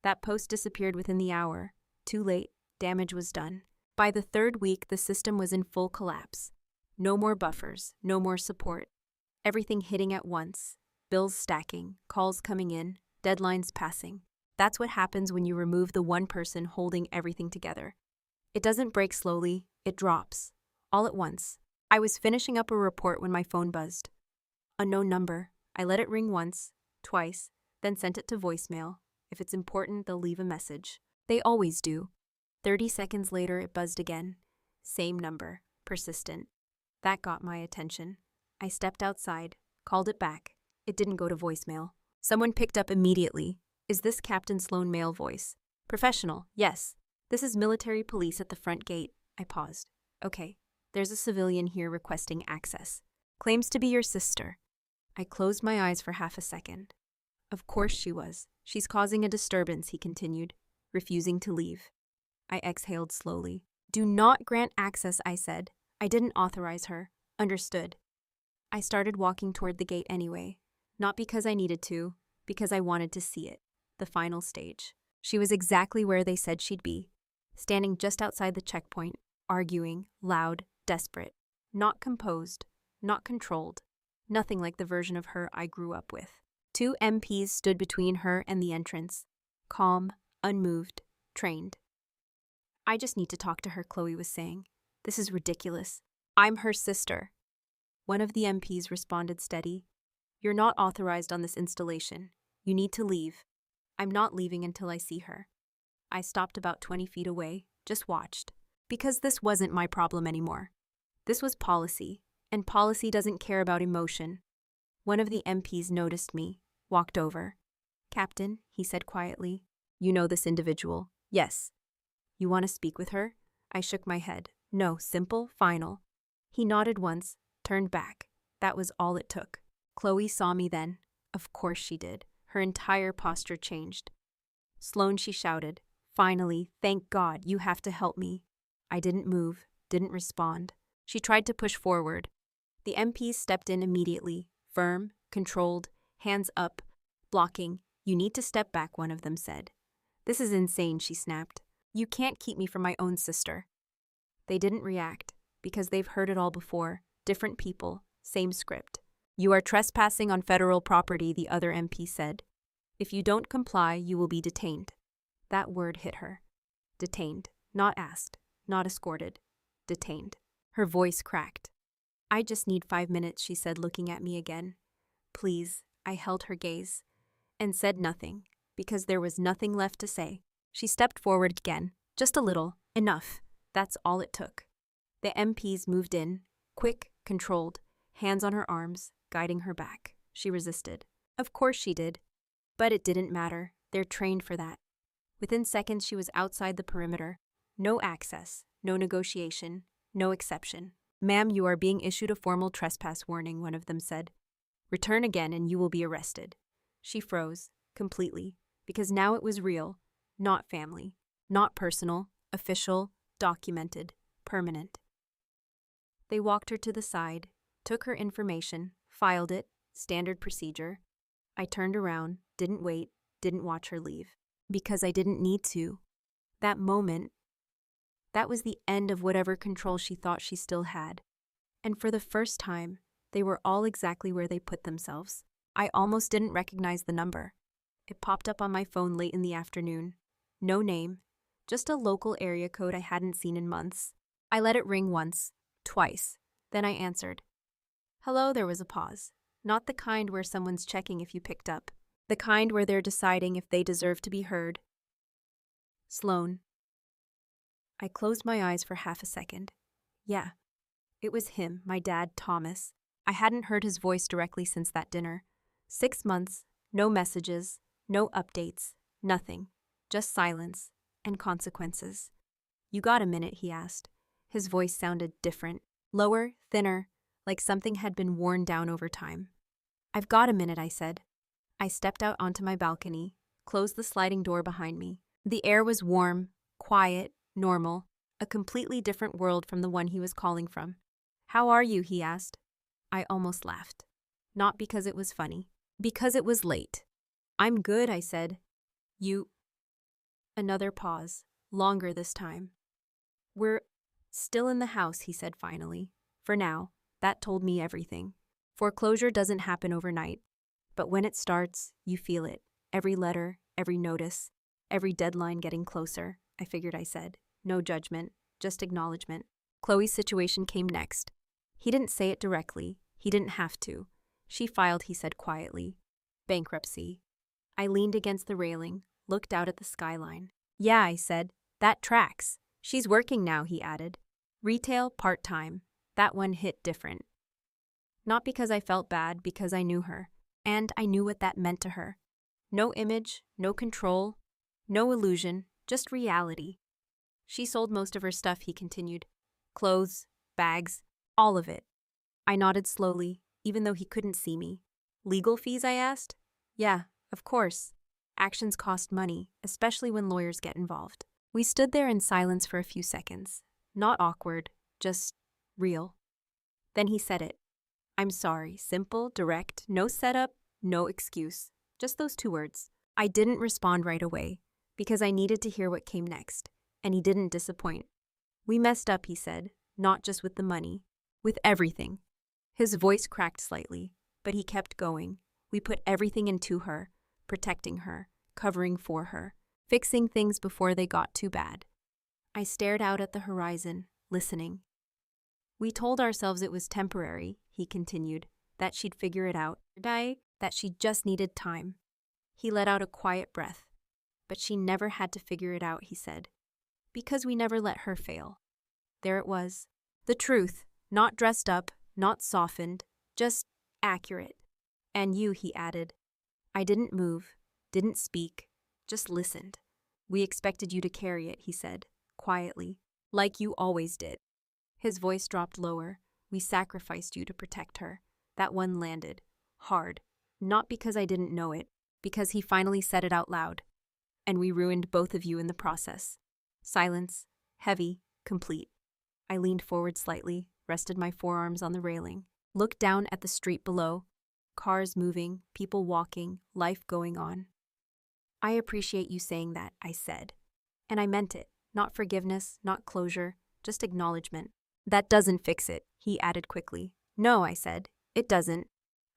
A: That post disappeared within the hour. Too late, damage was done. By the third week, the system was in full collapse. No more buffers, no more support. Everything hitting at once. Bills stacking, calls coming in, deadlines passing. That's what happens when you remove the one person holding everything together. It doesn't break slowly, it drops. All at once. I was finishing up a report when my phone buzzed. Unknown number. I let it ring once, twice, then sent it to voicemail. If it's important, they'll leave a message. They always do. 30 seconds later, it buzzed again. Same number. Persistent. That got my attention. I stepped outside, called it back. It didn't go to voicemail. Someone picked up immediately. Is this Captain Sloan male voice? Professional, yes. This is military police at the front gate. I paused. Okay, there's a civilian here requesting access. Claims to be your sister. I closed my eyes for half a second. Of course she was. She's causing a disturbance, he continued, refusing to leave. I exhaled slowly. Do not grant access, I said. I didn't authorize her. Understood. I started walking toward the gate anyway. Not because I needed to, because I wanted to see it. The final stage. She was exactly where they said she'd be. Standing just outside the checkpoint, arguing, loud, desperate. Not composed, not controlled. Nothing like the version of her I grew up with. 2 MPs stood between her and the entrance. Calm, unmoved, trained. I just need to talk to her, Chloe was saying. This is ridiculous. I'm her sister. One of the MPs responded steady. You're not authorized on this installation. You need to leave. I'm not leaving until I see her. I stopped about 20 feet away, just watched. Because this wasn't my problem anymore. This was policy, and policy doesn't care about emotion. One of the MPs noticed me, walked over. Captain, he said quietly, you know this individual. Yes. You want to speak with her? I shook my head. No, simple, final. He nodded once, turned back. That was all it took. Chloe saw me then. Of course she did. Her entire posture changed. Sloane, she shouted. Finally, thank God, you have to help me. I didn't move, didn't respond. She tried to push forward. The MPs stepped in immediately, firm, controlled, hands up, blocking. You need to step back, one of them said. This is insane, she snapped. You can't keep me from my own sister. They didn't react, because they've heard it all before. Different people, same script. You are trespassing on federal property, the other MP said. If you don't comply, you will be detained. That word hit her. Detained, not asked, not escorted. Detained. Her voice cracked. I just need 5 minutes, she said, looking at me again. Please, I held her gaze, and said nothing, because there was nothing left to say. She stepped forward again, just a little, enough. That's all it took. The MPs moved in, quick, controlled, hands on her arms, guiding her back. She resisted. Of course she did. But it didn't matter. They're trained for that. Within seconds, she was outside the perimeter. No access, no negotiation, no exception. Ma'am, you are being issued a formal trespass warning, one of them said. Return again and you will be arrested. She froze, completely, because now it was real, not family, not personal, official, documented, permanent. They walked her to the side, took her information, filed it, standard procedure. I turned around, didn't wait, didn't watch her leave. Because I didn't need to. That moment, that was the end of whatever control she thought she still had. And for the first time, they were all exactly where they put themselves. I almost didn't recognize the number. It popped up on my phone late in the afternoon. No name, just a local area code I hadn't seen in months. I let it ring once, twice. Then I answered. Hello, there was a pause. Not the kind where someone's checking if you picked up. The kind where they're deciding if they deserve to be heard. Sloane. I closed my eyes for half a second. Yeah, it was him, my dad, Thomas. I hadn't heard his voice directly since that dinner. 6 months, no messages, no updates, nothing. Just silence and consequences. You got a minute, he asked. His voice sounded different, lower, thinner, like something had been worn down over time. I've got a minute, I said. I stepped out onto my balcony, closed the sliding door behind me. The air was warm, quiet, normal, a completely different world from the one he was calling from. How are you, he asked. I almost laughed. Not because it was funny, because it was late. I'm good, I said. You... Another pause, longer this time. We're still in the house, he said finally. For now, that told me everything. Foreclosure doesn't happen overnight. But when it starts, you feel it. Every letter, every notice, every deadline getting closer, I figured I said. No judgment, just acknowledgement. Chloe's situation came next. He didn't say it directly. He didn't have to. She filed, he said quietly. Bankruptcy. I leaned against the railing, looked out at the skyline. Yeah, I said. That tracks. She's working now, he added. Retail, part-time. That one hit different. Not because I felt bad, because I knew her. And I knew what that meant to her. No image, no control, no illusion, just reality. She sold most of her stuff, he continued. Clothes, bags, all of it. I nodded slowly, even though he couldn't see me. Legal fees, I asked? Yeah, of course. Actions cost money, especially when lawyers get involved. We stood there in silence for a few seconds. Not awkward, just real. Then he said it. I'm sorry, simple, direct, no setup, no excuse. Just those 2 words. I didn't respond right away, because I needed to hear what came next, and he didn't disappoint. We messed up, he said, not just with the money, with everything. His voice cracked slightly, but he kept going. We put everything into her, protecting her, covering for her, fixing things before they got too bad. I stared out at the horizon, listening. We told ourselves it was temporary, he continued, that she'd figure it out, that she just needed time. He let out a quiet breath. But she never had to figure it out, he said, because we never let her fail. There it was. The truth, not dressed up, not softened, just accurate. And you, he added. I didn't move, didn't speak, just listened. We expected you to carry it, he said, quietly, like you always did. His voice dropped lower. We sacrificed you to protect her. That one landed. Hard. Not because I didn't know it, because he finally said it out loud. And we ruined both of you in the process. Silence. Heavy. Complete. I leaned forward slightly, rested my forearms on the railing, looked down at the street below. Cars moving, people walking, life going on. I appreciate you saying that, I said. And I meant it. Not forgiveness, not closure, just acknowledgement. That doesn't fix it, he added quickly. No, I said. It doesn't.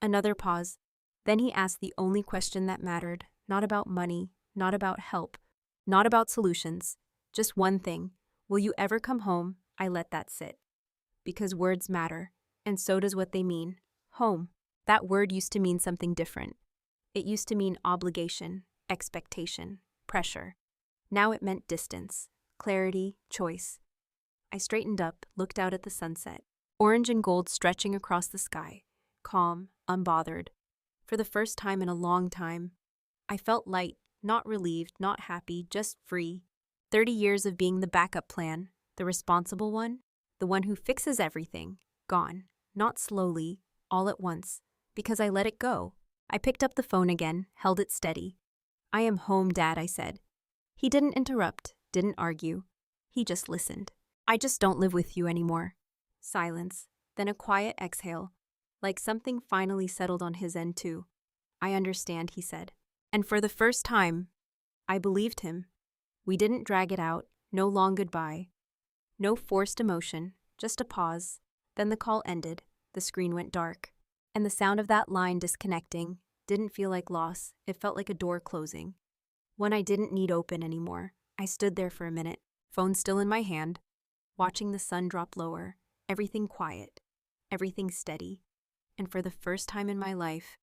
A: Another pause. Then he asked the only question that mattered, not about money, not about help, not about solutions. Just one thing. Will you ever come home? I let that sit. Because words matter, and so does what they mean. Home. That word used to mean something different. It used to mean obligation, expectation, pressure. Now it meant distance, clarity, choice. I straightened up, looked out at the sunset, orange and gold stretching across the sky, calm, unbothered. For the first time in a long time, I felt light, not relieved, not happy, just free. 30 years of being the backup plan, the responsible one, the one who fixes everything, gone, not slowly, all at once, because I let it go. I picked up the phone again, held it steady. I am home, Dad, I said. He didn't interrupt, didn't argue. He just listened. I just don't live with you anymore. Silence, then a quiet exhale, like something finally settled on his end too. I understand, he said. And for the first time, I believed him. We didn't drag it out, no long goodbye. No forced emotion, just a pause. Then the call ended, the screen went dark. And the sound of that line disconnecting didn't feel like loss, it felt like a door closing. One I didn't need open anymore. I stood there for a minute, phone still in my hand, watching the sun drop lower, everything quiet, everything steady. And for the first time in my life,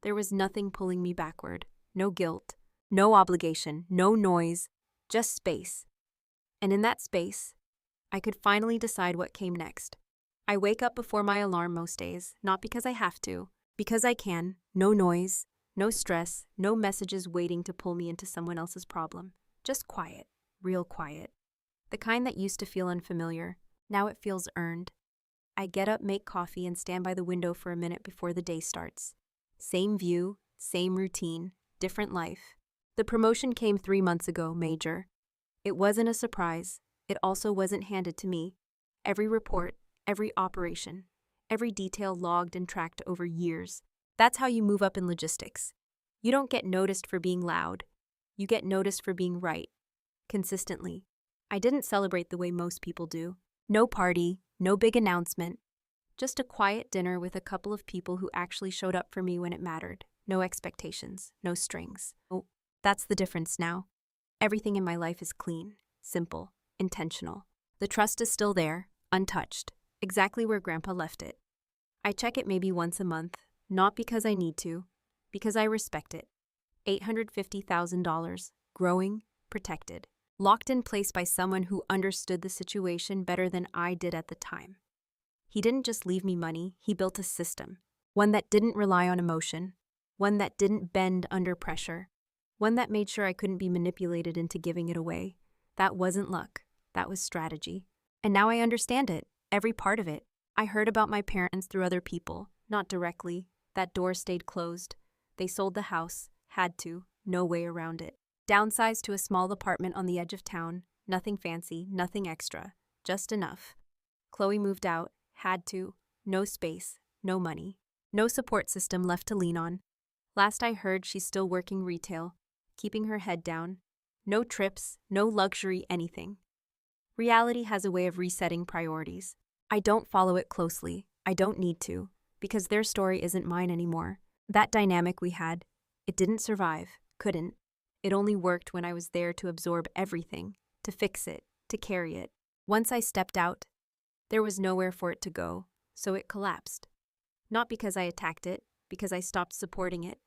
A: there was nothing pulling me backward, no guilt, no obligation, no noise, just space. And in that space, I could finally decide what came next. I wake up before my alarm most days, not because I have to, because I can. No noise, no stress, no messages waiting to pull me into someone else's problem. Just quiet, real quiet. The kind that used to feel unfamiliar, now it feels earned. I get up, make coffee, and stand by the window for a minute before the day starts. Same view, same routine, different life. The promotion came 3 months ago, major. It wasn't a surprise. It also wasn't handed to me. Every report, every operation, every detail logged and tracked over years. That's how you move up in logistics. You don't get noticed for being loud. You get noticed for being right. Consistently. I didn't celebrate the way most people do. No party, no big announcement. Just a quiet dinner with a couple of people who actually showed up for me when it mattered. No expectations, no strings. Oh, that's the difference now. Everything in my life is clean, simple, intentional. The trust is still there, untouched, exactly where Grandpa left it. I check it maybe once a month, not because I need to, because I respect it. $850,000, growing, protected, locked in place by someone who understood the situation better than I did at the time. He didn't just leave me money, he built a system. One that didn't rely on emotion, one that didn't bend under pressure, one that made sure I couldn't be manipulated into giving it away. That wasn't luck, that was strategy. And now I understand it, every part of it. I heard about my parents through other people, not directly. That door stayed closed. They sold the house, had to, no way around it. Downsized to a small apartment on the edge of town, nothing fancy, nothing extra, just enough. Chloe moved out, had to, no space, no money, no support system left to lean on. Last I heard, she's still working retail, keeping her head down. No trips, no luxury, anything. Reality has a way of resetting priorities. I don't follow it closely. I don't need to, because their story isn't mine anymore. That dynamic we had, it didn't survive, couldn't. It only worked when I was there to absorb everything, to fix it, to carry it. Once I stepped out, there was nowhere for it to go, so it collapsed. Not because I attacked it, because I stopped supporting it.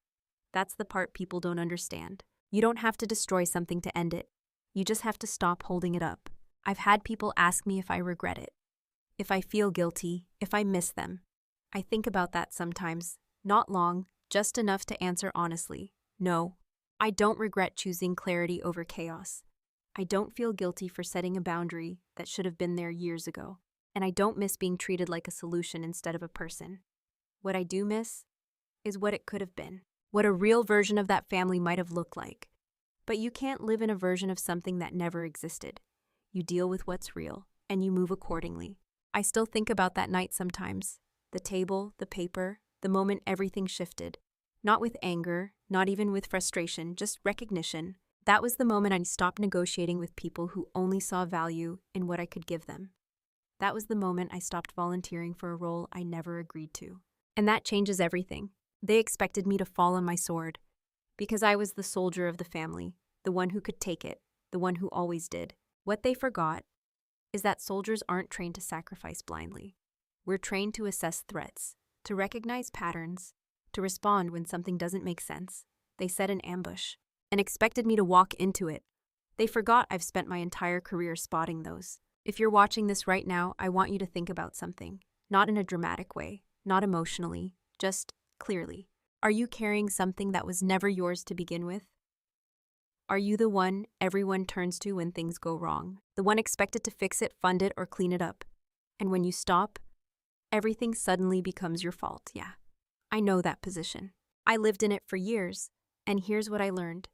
A: That's the part people don't understand. You don't have to destroy something to end it. You just have to stop holding it up. I've had people ask me if I regret it, if I feel guilty, if I miss them. I think about that sometimes, not long, just enough to answer honestly. No, I don't regret choosing clarity over chaos. I don't feel guilty for setting a boundary that should have been there years ago. And I don't miss being treated like a solution instead of a person. What I do miss is what it could have been, what a real version of that family might have looked like. But you can't live in a version of something that never existed. You deal with what's real, and you move accordingly. I still think about that night sometimes. The table, the paper, the moment everything shifted. Not with anger, not even with frustration, just recognition. That was the moment I stopped negotiating with people who only saw value in what I could give them. That was the moment I stopped volunteering for a role I never agreed to. And that changes everything. They expected me to fall on my sword, because I was the soldier of the family, the one who could take it, the one who always did. What they forgot is that soldiers aren't trained to sacrifice blindly. We're trained to assess threats, to recognize patterns, to respond when something doesn't make sense. They set an ambush and expected me to walk into it. They forgot I've spent my entire career spotting those. If you're watching this right now, I want you to think about something. Not in a dramatic way, not emotionally, just clearly. Are you carrying something that was never yours to begin with? Are you the one everyone turns to when things go wrong? The one expected to fix it, fund it, or clean it up? And when you stop, everything suddenly becomes your fault. Yeah, I know that position. I lived in it for years, and here's what I learned.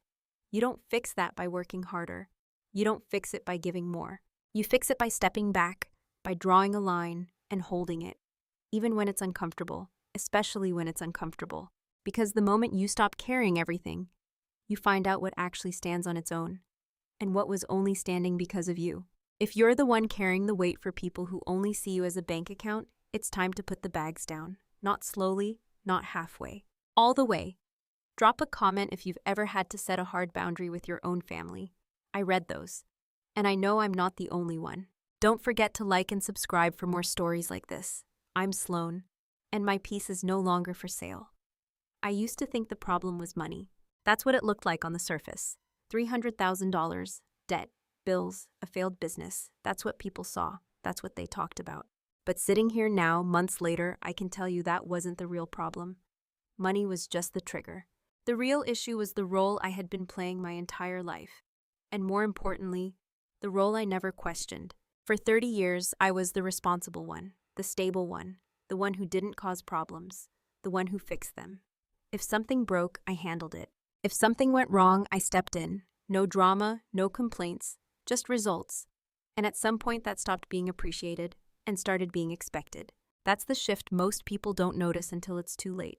A: You don't fix that by working harder. You don't fix it by giving more. You fix it by stepping back, by drawing a line and holding it, even when it's uncomfortable, especially when it's uncomfortable. Because the moment you stop carrying everything, you find out what actually stands on its own, and what was only standing because of you. If you're the one carrying the weight for people who only see you as a bank account, it's time to put the bags down. Not slowly, not halfway. All the way. Drop a comment if you've ever had to set a hard boundary with your own family. I read those. And I know I'm not the only one. Don't forget to like and subscribe for more stories like this. I'm Sloan, and my piece is no longer for sale. I used to think the problem was money. That's what it looked like on the surface. $300,000, debt, bills, a failed business. That's what people saw. That's what they talked about. But sitting here now, months later, I can tell you that wasn't the real problem. Money was just the trigger. The real issue was the role I had been playing my entire life. And more importantly, the role I never questioned. For 30 years, I was the responsible one, the stable one, the one who didn't cause problems, the one who fixed them. If something broke, I handled it. If something went wrong, I stepped in. No drama, no complaints, just results. And at some point that stopped being appreciated and started being expected. That's the shift most people don't notice until it's too late.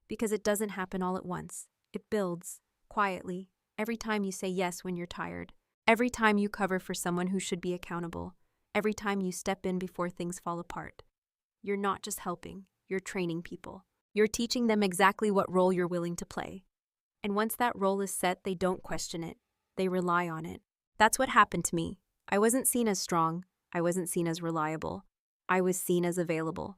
A: Because it doesn't happen all at once. It builds, quietly, every time you say yes when you're tired. Every time you cover for someone who should be accountable. Every time you step in before things fall apart. You're not just helping, you're training people. You're teaching them exactly what role you're willing to play. And once that role is set, they don't question it. They rely on it. That's what happened to me. I wasn't seen as strong. I wasn't seen as reliable. I was seen as available.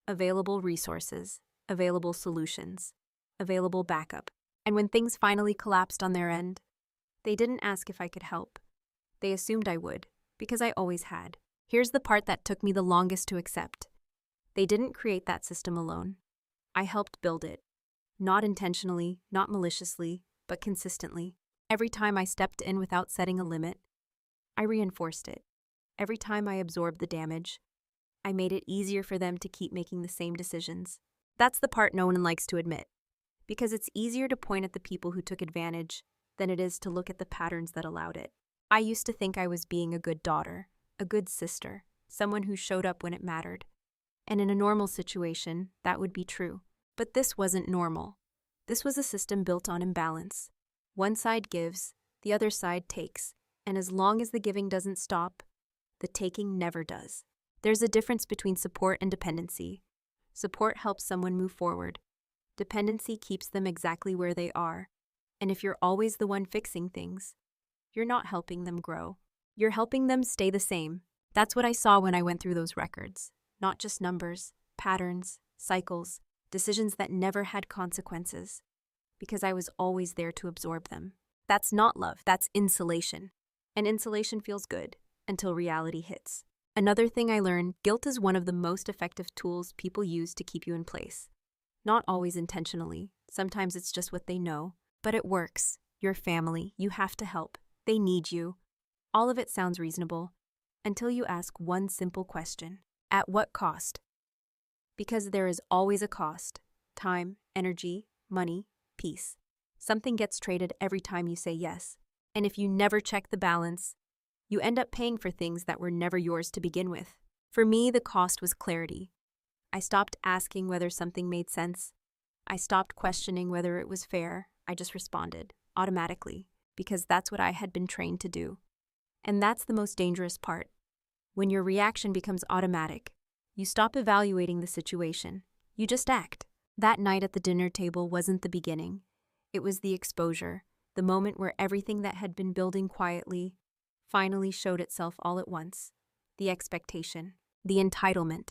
A: Available resources. Available solutions. Available backup. And when things finally collapsed on their end, they didn't ask if I could help. They assumed I would, because I always had. Here's the part that took me the longest to accept. They didn't create that system alone. I helped build it. Not intentionally, not maliciously, but consistently. Every time I stepped in without setting a limit, I reinforced it. Every time I absorbed the damage, I made it easier for them to keep making the same decisions. That's the part no one likes to admit, because it's easier to point at the people who took advantage than it is to look at the patterns that allowed it. I used to think I was being a good daughter, a good sister, someone who showed up when it mattered. And in a normal situation, that would be true. But this wasn't normal. This was a system built on imbalance. One side gives, the other side takes. And as long as the giving doesn't stop, the taking never does. There's a difference between support and dependency. Support helps someone move forward. Dependency keeps them exactly where they are. And if you're always the one fixing things, you're not helping them grow. You're helping them stay the same. That's what I saw when I went through those records. Not just numbers, patterns, cycles, decisions that never had consequences, because I was always there to absorb them. That's not love, that's insulation. And insulation feels good until reality hits. Another thing I learned, guilt is one of the most effective tools people use to keep you in place. Not always intentionally. Sometimes it's just what they know. But it works. Your family, you have to help. They need you. All of it sounds reasonable until you ask one simple question. At what cost? Because there is always a cost. Time, energy, money, peace. Something gets traded every time you say yes. And if you never check the balance, you end up paying for things that were never yours to begin with. For me, the cost was clarity. I stopped asking whether something made sense. I stopped questioning whether it was fair. I just responded, automatically, because that's what I had been trained to do. And that's the most dangerous part. When your reaction becomes automatic, you stop evaluating the situation. You just act. That night at the dinner table wasn't the beginning. It was the exposure, the moment where everything that had been building quietly finally showed itself all at once. The expectation, the entitlement,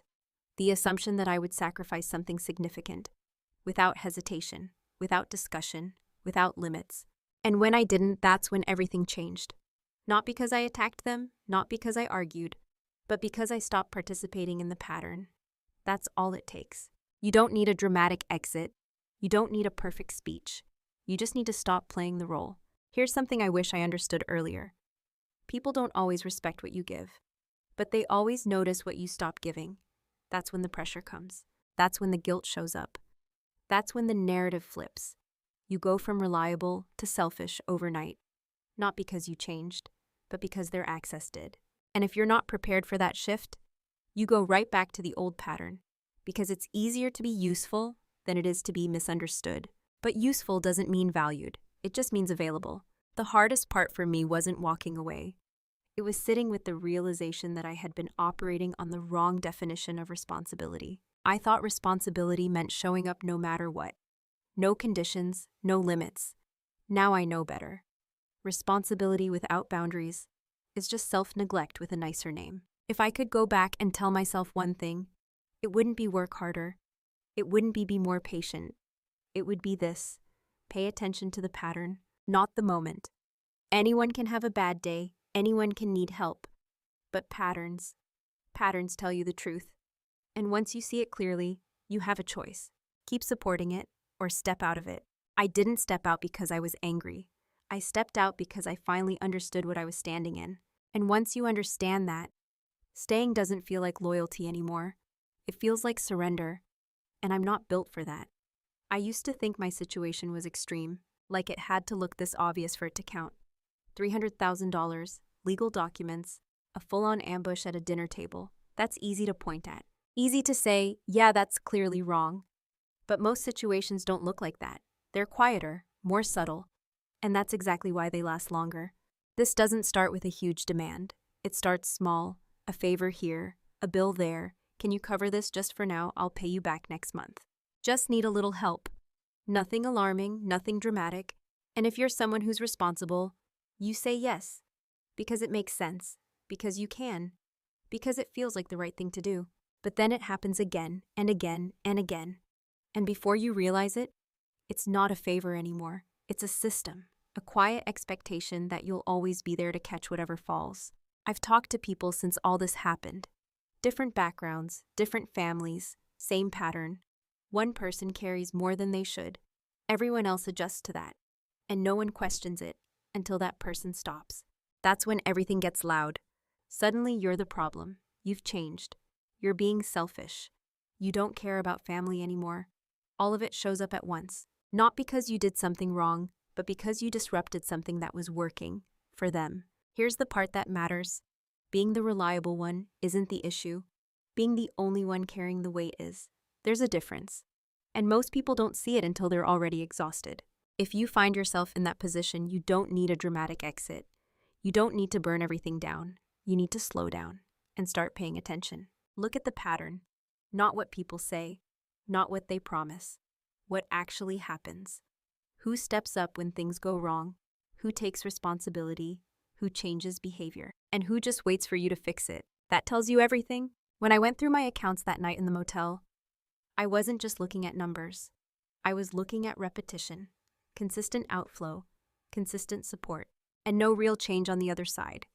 A: the assumption that I would sacrifice something significant, without hesitation, without discussion, without limits. And when I didn't, that's when everything changed. Not because I attacked them, not because I argued, but because I stopped participating in the pattern. That's all it takes. You don't need a dramatic exit. You don't need a perfect speech. You just need to stop playing the role. Here's something I wish I understood earlier. People don't always respect what you give, but they always notice what you stop giving. That's when the pressure comes. That's when the guilt shows up. That's when the narrative flips. You go from reliable to selfish overnight. Not because you changed, but because their access did. And if you're not prepared for that shift, you go right back to the old pattern, because it's easier to be useful than it is to be misunderstood. But useful doesn't mean valued. It just means available. The hardest part for me wasn't walking away. It was sitting with the realization that I had been operating on the wrong definition of responsibility. I thought responsibility meant showing up no matter what. No conditions, no limits. Now I know better. Responsibility without boundaries is just self-neglect with a nicer name. If I could go back and tell myself one thing, it wouldn't be work harder. It wouldn't be more patient. It would be this: pay attention to the pattern, not the moment. Anyone can have a bad day. Anyone can need help. But patterns tell you the truth. And once you see it clearly, you have a choice. Keep supporting it or step out of it. I didn't step out because I was angry. I stepped out because I finally understood what I was standing in. And once you understand that, staying doesn't feel like loyalty anymore. It feels like surrender. And I'm not built for that. I used to think my situation was extreme, like it had to look this obvious for it to count. $300,000, legal documents, a full-on ambush at a dinner table. That's easy to point at. Easy to say, yeah, that's clearly wrong. But most situations don't look like that. They're quieter, more subtle. And that's exactly why they last longer. This doesn't start with a huge demand. It starts small, a favor here, a bill there. Can you cover this just for now? I'll pay you back next month. Just need a little help. Nothing alarming, nothing dramatic. And if you're someone who's responsible, you say yes. Because it makes sense. Because you can. Because it feels like the right thing to do. But then it happens again and again and again. And before you realize it, it's not a favor anymore. It's a system. A quiet expectation that you'll always be there to catch whatever falls. I've talked to people since all this happened. Different backgrounds, different families, same pattern. One person carries more than they should. Everyone else adjusts to that. And no one questions it until that person stops. That's when everything gets loud. Suddenly you're the problem. You've changed. You're being selfish. You don't care about family anymore. All of it shows up at once. Not because you did something wrong, but because you disrupted something that was working for them. Here's the part that matters. Being the reliable one isn't the issue. Being the only one carrying the weight is. There's a difference. And most people don't see it until they're already exhausted. If you find yourself in that position, you don't need a dramatic exit. You don't need to burn everything down. You need to slow down and start paying attention. Look at the pattern, not what people say, not what they promise, what actually happens. Who steps up when things go wrong? Who takes responsibility? Who changes behavior? And who just waits for you to fix it? That tells you everything. When I went through my accounts that night in the motel, I wasn't just looking at numbers. I was looking at repetition, consistent outflow, consistent support, and no real change on the other side.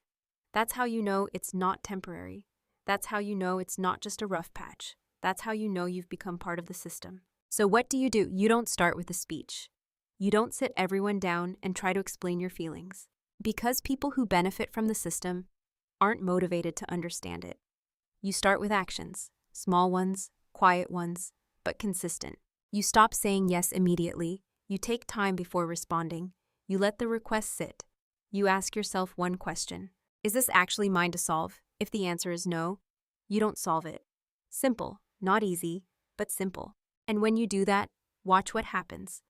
A: That's how you know it's not temporary. That's how you know it's not just a rough patch. That's how you know you've become part of the system. So what do? You don't start with a speech. You don't sit everyone down and try to explain your feelings. Because people who benefit from the system aren't motivated to understand it. You start with actions, small ones, quiet ones, but consistent. You stop saying yes immediately. You take time before responding. You let the request sit. You ask yourself one question. Is this actually mine to solve? If the answer is no, you don't solve it. Simple, not easy, but simple. And when you do that, watch what happens.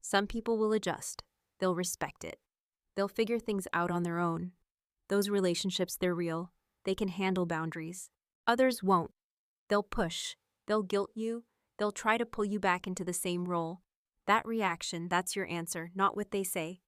A: Some people will adjust. They'll respect it. They'll figure things out on their own. Those relationships, they're real. They can handle boundaries. Others won't. They'll push. They'll guilt you. They'll try to pull you back into the same role. That reaction, that's your answer, not what they say.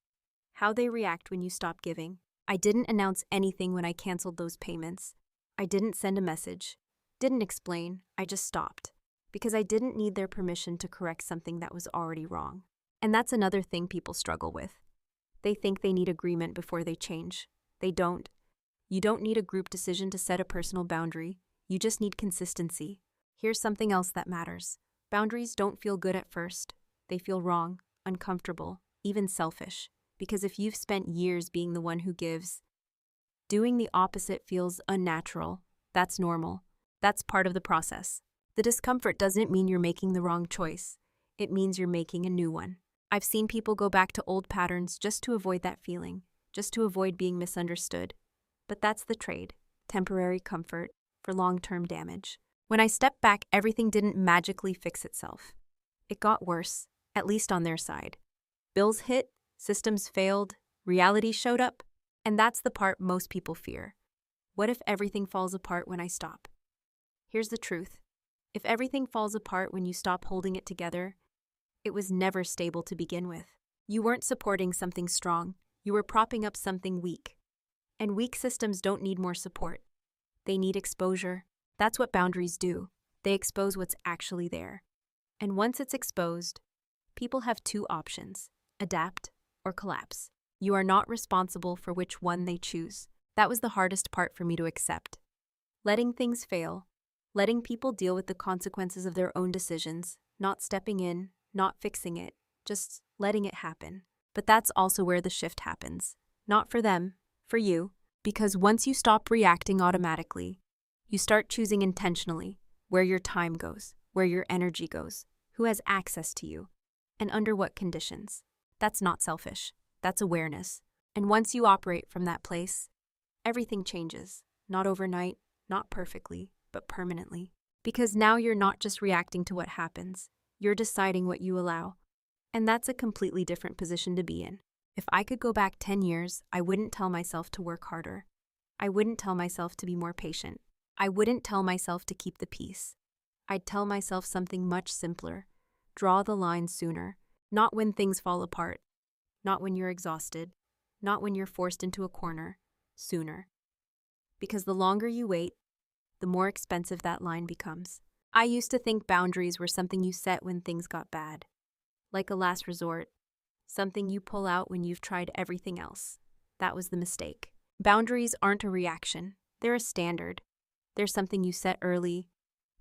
A: How they react when you stop giving. I didn't announce anything when I canceled those payments. I didn't send a message. Didn't explain. I just stopped. Because I didn't need their permission to correct something that was already wrong. And that's another thing people struggle with. They think they need agreement before they change. They don't. You don't need a group decision to set a personal boundary. You just need consistency. Here's something else that matters. Boundaries don't feel good at first. They feel wrong, uncomfortable, even selfish. Because if you've spent years being the one who gives, doing the opposite feels unnatural. That's normal. That's part of the process. The discomfort doesn't mean you're making the wrong choice. It means you're making a new one. I've seen people go back to old patterns just to avoid that feeling, just to avoid being misunderstood. But that's the trade. Temporary comfort for long-term damage. When I stepped back, everything didn't magically fix itself. It got worse, at least on their side. Bills hit, systems failed, reality showed up, and that's the part most people fear. What if everything falls apart when I stop? Here's the truth. If everything falls apart when you stop holding it together, it was never stable to begin with. You weren't supporting something strong. You were propping up something weak. And weak systems don't need more support. They need exposure. That's what boundaries do. They expose what's actually there. And once it's exposed, people have two options: adapt or collapse. You are not responsible for which one they choose. That was the hardest part for me to accept. Letting things fail, letting people deal with the consequences of their own decisions, not stepping in, not fixing it, just letting it happen. But that's also where the shift happens. Not for them, for you. Because once you stop reacting automatically, you start choosing intentionally where your time goes, where your energy goes, who has access to you, and under what conditions. That's not selfish. That's awareness. And once you operate from that place, everything changes. Not overnight, not perfectly, but permanently. Because now you're not just reacting to what happens. You're deciding what you allow. And that's a completely different position to be in. If I could go back 10 years, I wouldn't tell myself to work harder. I wouldn't tell myself to be more patient. I wouldn't tell myself to keep the peace. I'd tell myself something much simpler. Draw the line sooner. Not when things fall apart. Not when you're exhausted. Not when you're forced into a corner. Sooner. Because the longer you wait, the more expensive that line becomes. I used to think boundaries were something you set when things got bad. Like a last resort. Something you pull out when you've tried everything else. That was the mistake. Boundaries aren't a reaction. They're a standard. They're something you set early,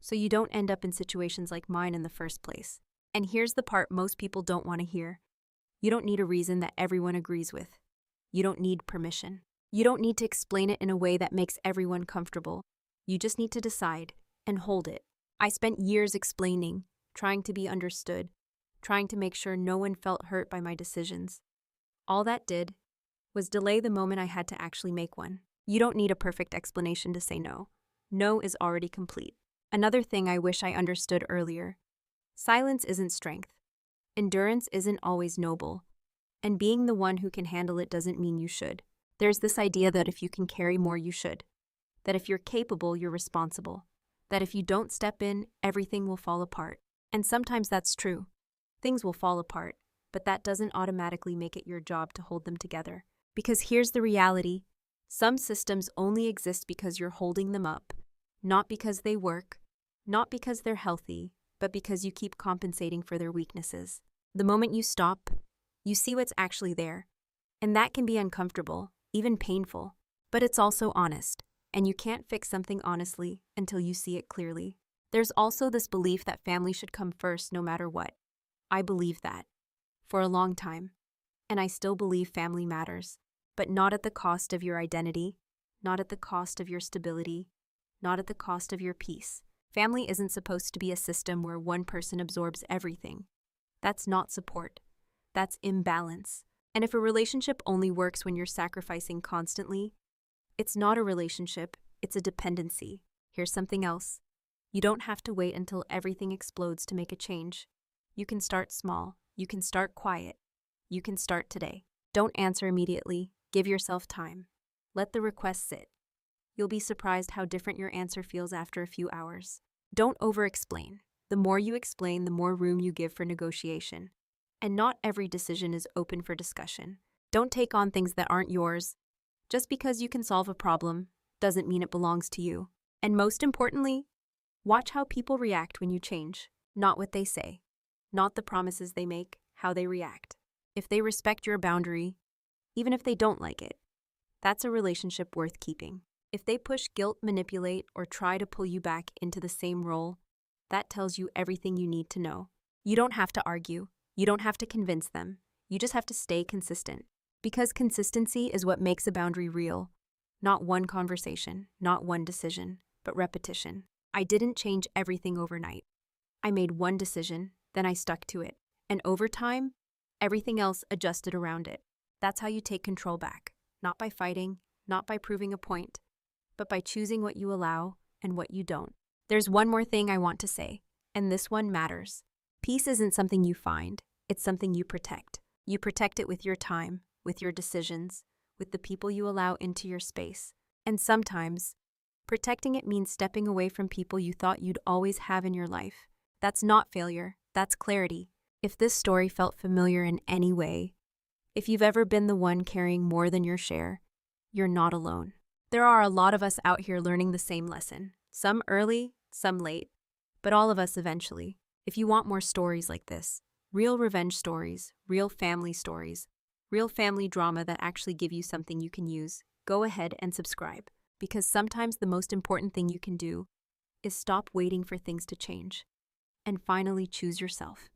A: so you don't end up in situations like mine in the first place. And here's the part most people don't want to hear. You don't need a reason that everyone agrees with. You don't need permission. You don't need to explain it in a way that makes everyone comfortable. You just need to decide and hold it. I spent years explaining, trying to be understood, trying to make sure no one felt hurt by my decisions. All that did was delay the moment I had to actually make one. You don't need a perfect explanation to say no. No is already complete. Another thing I wish I understood earlier. Silence isn't strength. Endurance isn't always noble. And being the one who can handle it doesn't mean you should. There's this idea that if you can carry more, you should. That if you're capable, you're responsible. That if you don't step in, everything will fall apart. And sometimes that's true. Things will fall apart, but that doesn't automatically make it your job to hold them together. Because here's the reality. Some systems only exist because you're holding them up. Not because they work, not because they're healthy, but because you keep compensating for their weaknesses. The moment you stop, you see what's actually there. And that can be uncomfortable, even painful. But it's also honest. And you can't fix something honestly until you see it clearly. There's also this belief that family should come first no matter what. I believed that for a long time. And I still believe family matters. but not at the cost of your identity, not at the cost of your stability, not at the cost of your peace. Family isn't supposed to be a system where one person absorbs everything. That's not support. That's imbalance. And if a relationship only works when you're sacrificing constantly, it's not a relationship, it's a dependency. Here's something else. You don't have to wait until everything explodes to make a change. You can start small. You can start quiet. You can start today. Don't answer immediately. Give yourself time. Let the request sit. You'll be surprised how different your answer feels after a few hours. Don't over-explain. The more you explain, the more room you give for negotiation. And not every decision is open for discussion. Don't take on things that aren't yours. Just because you can solve a problem doesn't mean it belongs to you. And most importantly, watch how people react when you change. Not what they say. Not the promises they make, how they react. If they respect your boundary, even if they don't like it, that's a relationship worth keeping. If they push, guilt, manipulate, or try to pull you back into the same role, that tells you everything you need to know. You don't have to argue. You don't have to convince them. You just have to stay consistent. Because consistency is what makes a boundary real. Not one conversation, not one decision, but repetition. I didn't change everything overnight. I made one decision, then I stuck to it. And over time, everything else adjusted around it. That's how you take control back. Not by fighting, not by proving a point, but by choosing what you allow and what you don't. There's one more thing I want to say, and this one matters. Peace isn't something you find, it's something you protect. You protect it with your time, with your decisions, with the people you allow into your space. And sometimes, protecting it means stepping away from people you thought you'd always have in your life. That's not failure, that's clarity. If this story felt familiar in any way, if you've ever been the one carrying more than your share, you're not alone. There are a lot of us out here learning the same lesson. Some early, some late, but all of us eventually. If you want more stories like this, real revenge stories, real family drama that actually give you something you can use, go ahead and subscribe. Because sometimes the most important thing you can do is stop waiting for things to change and finally choose yourself.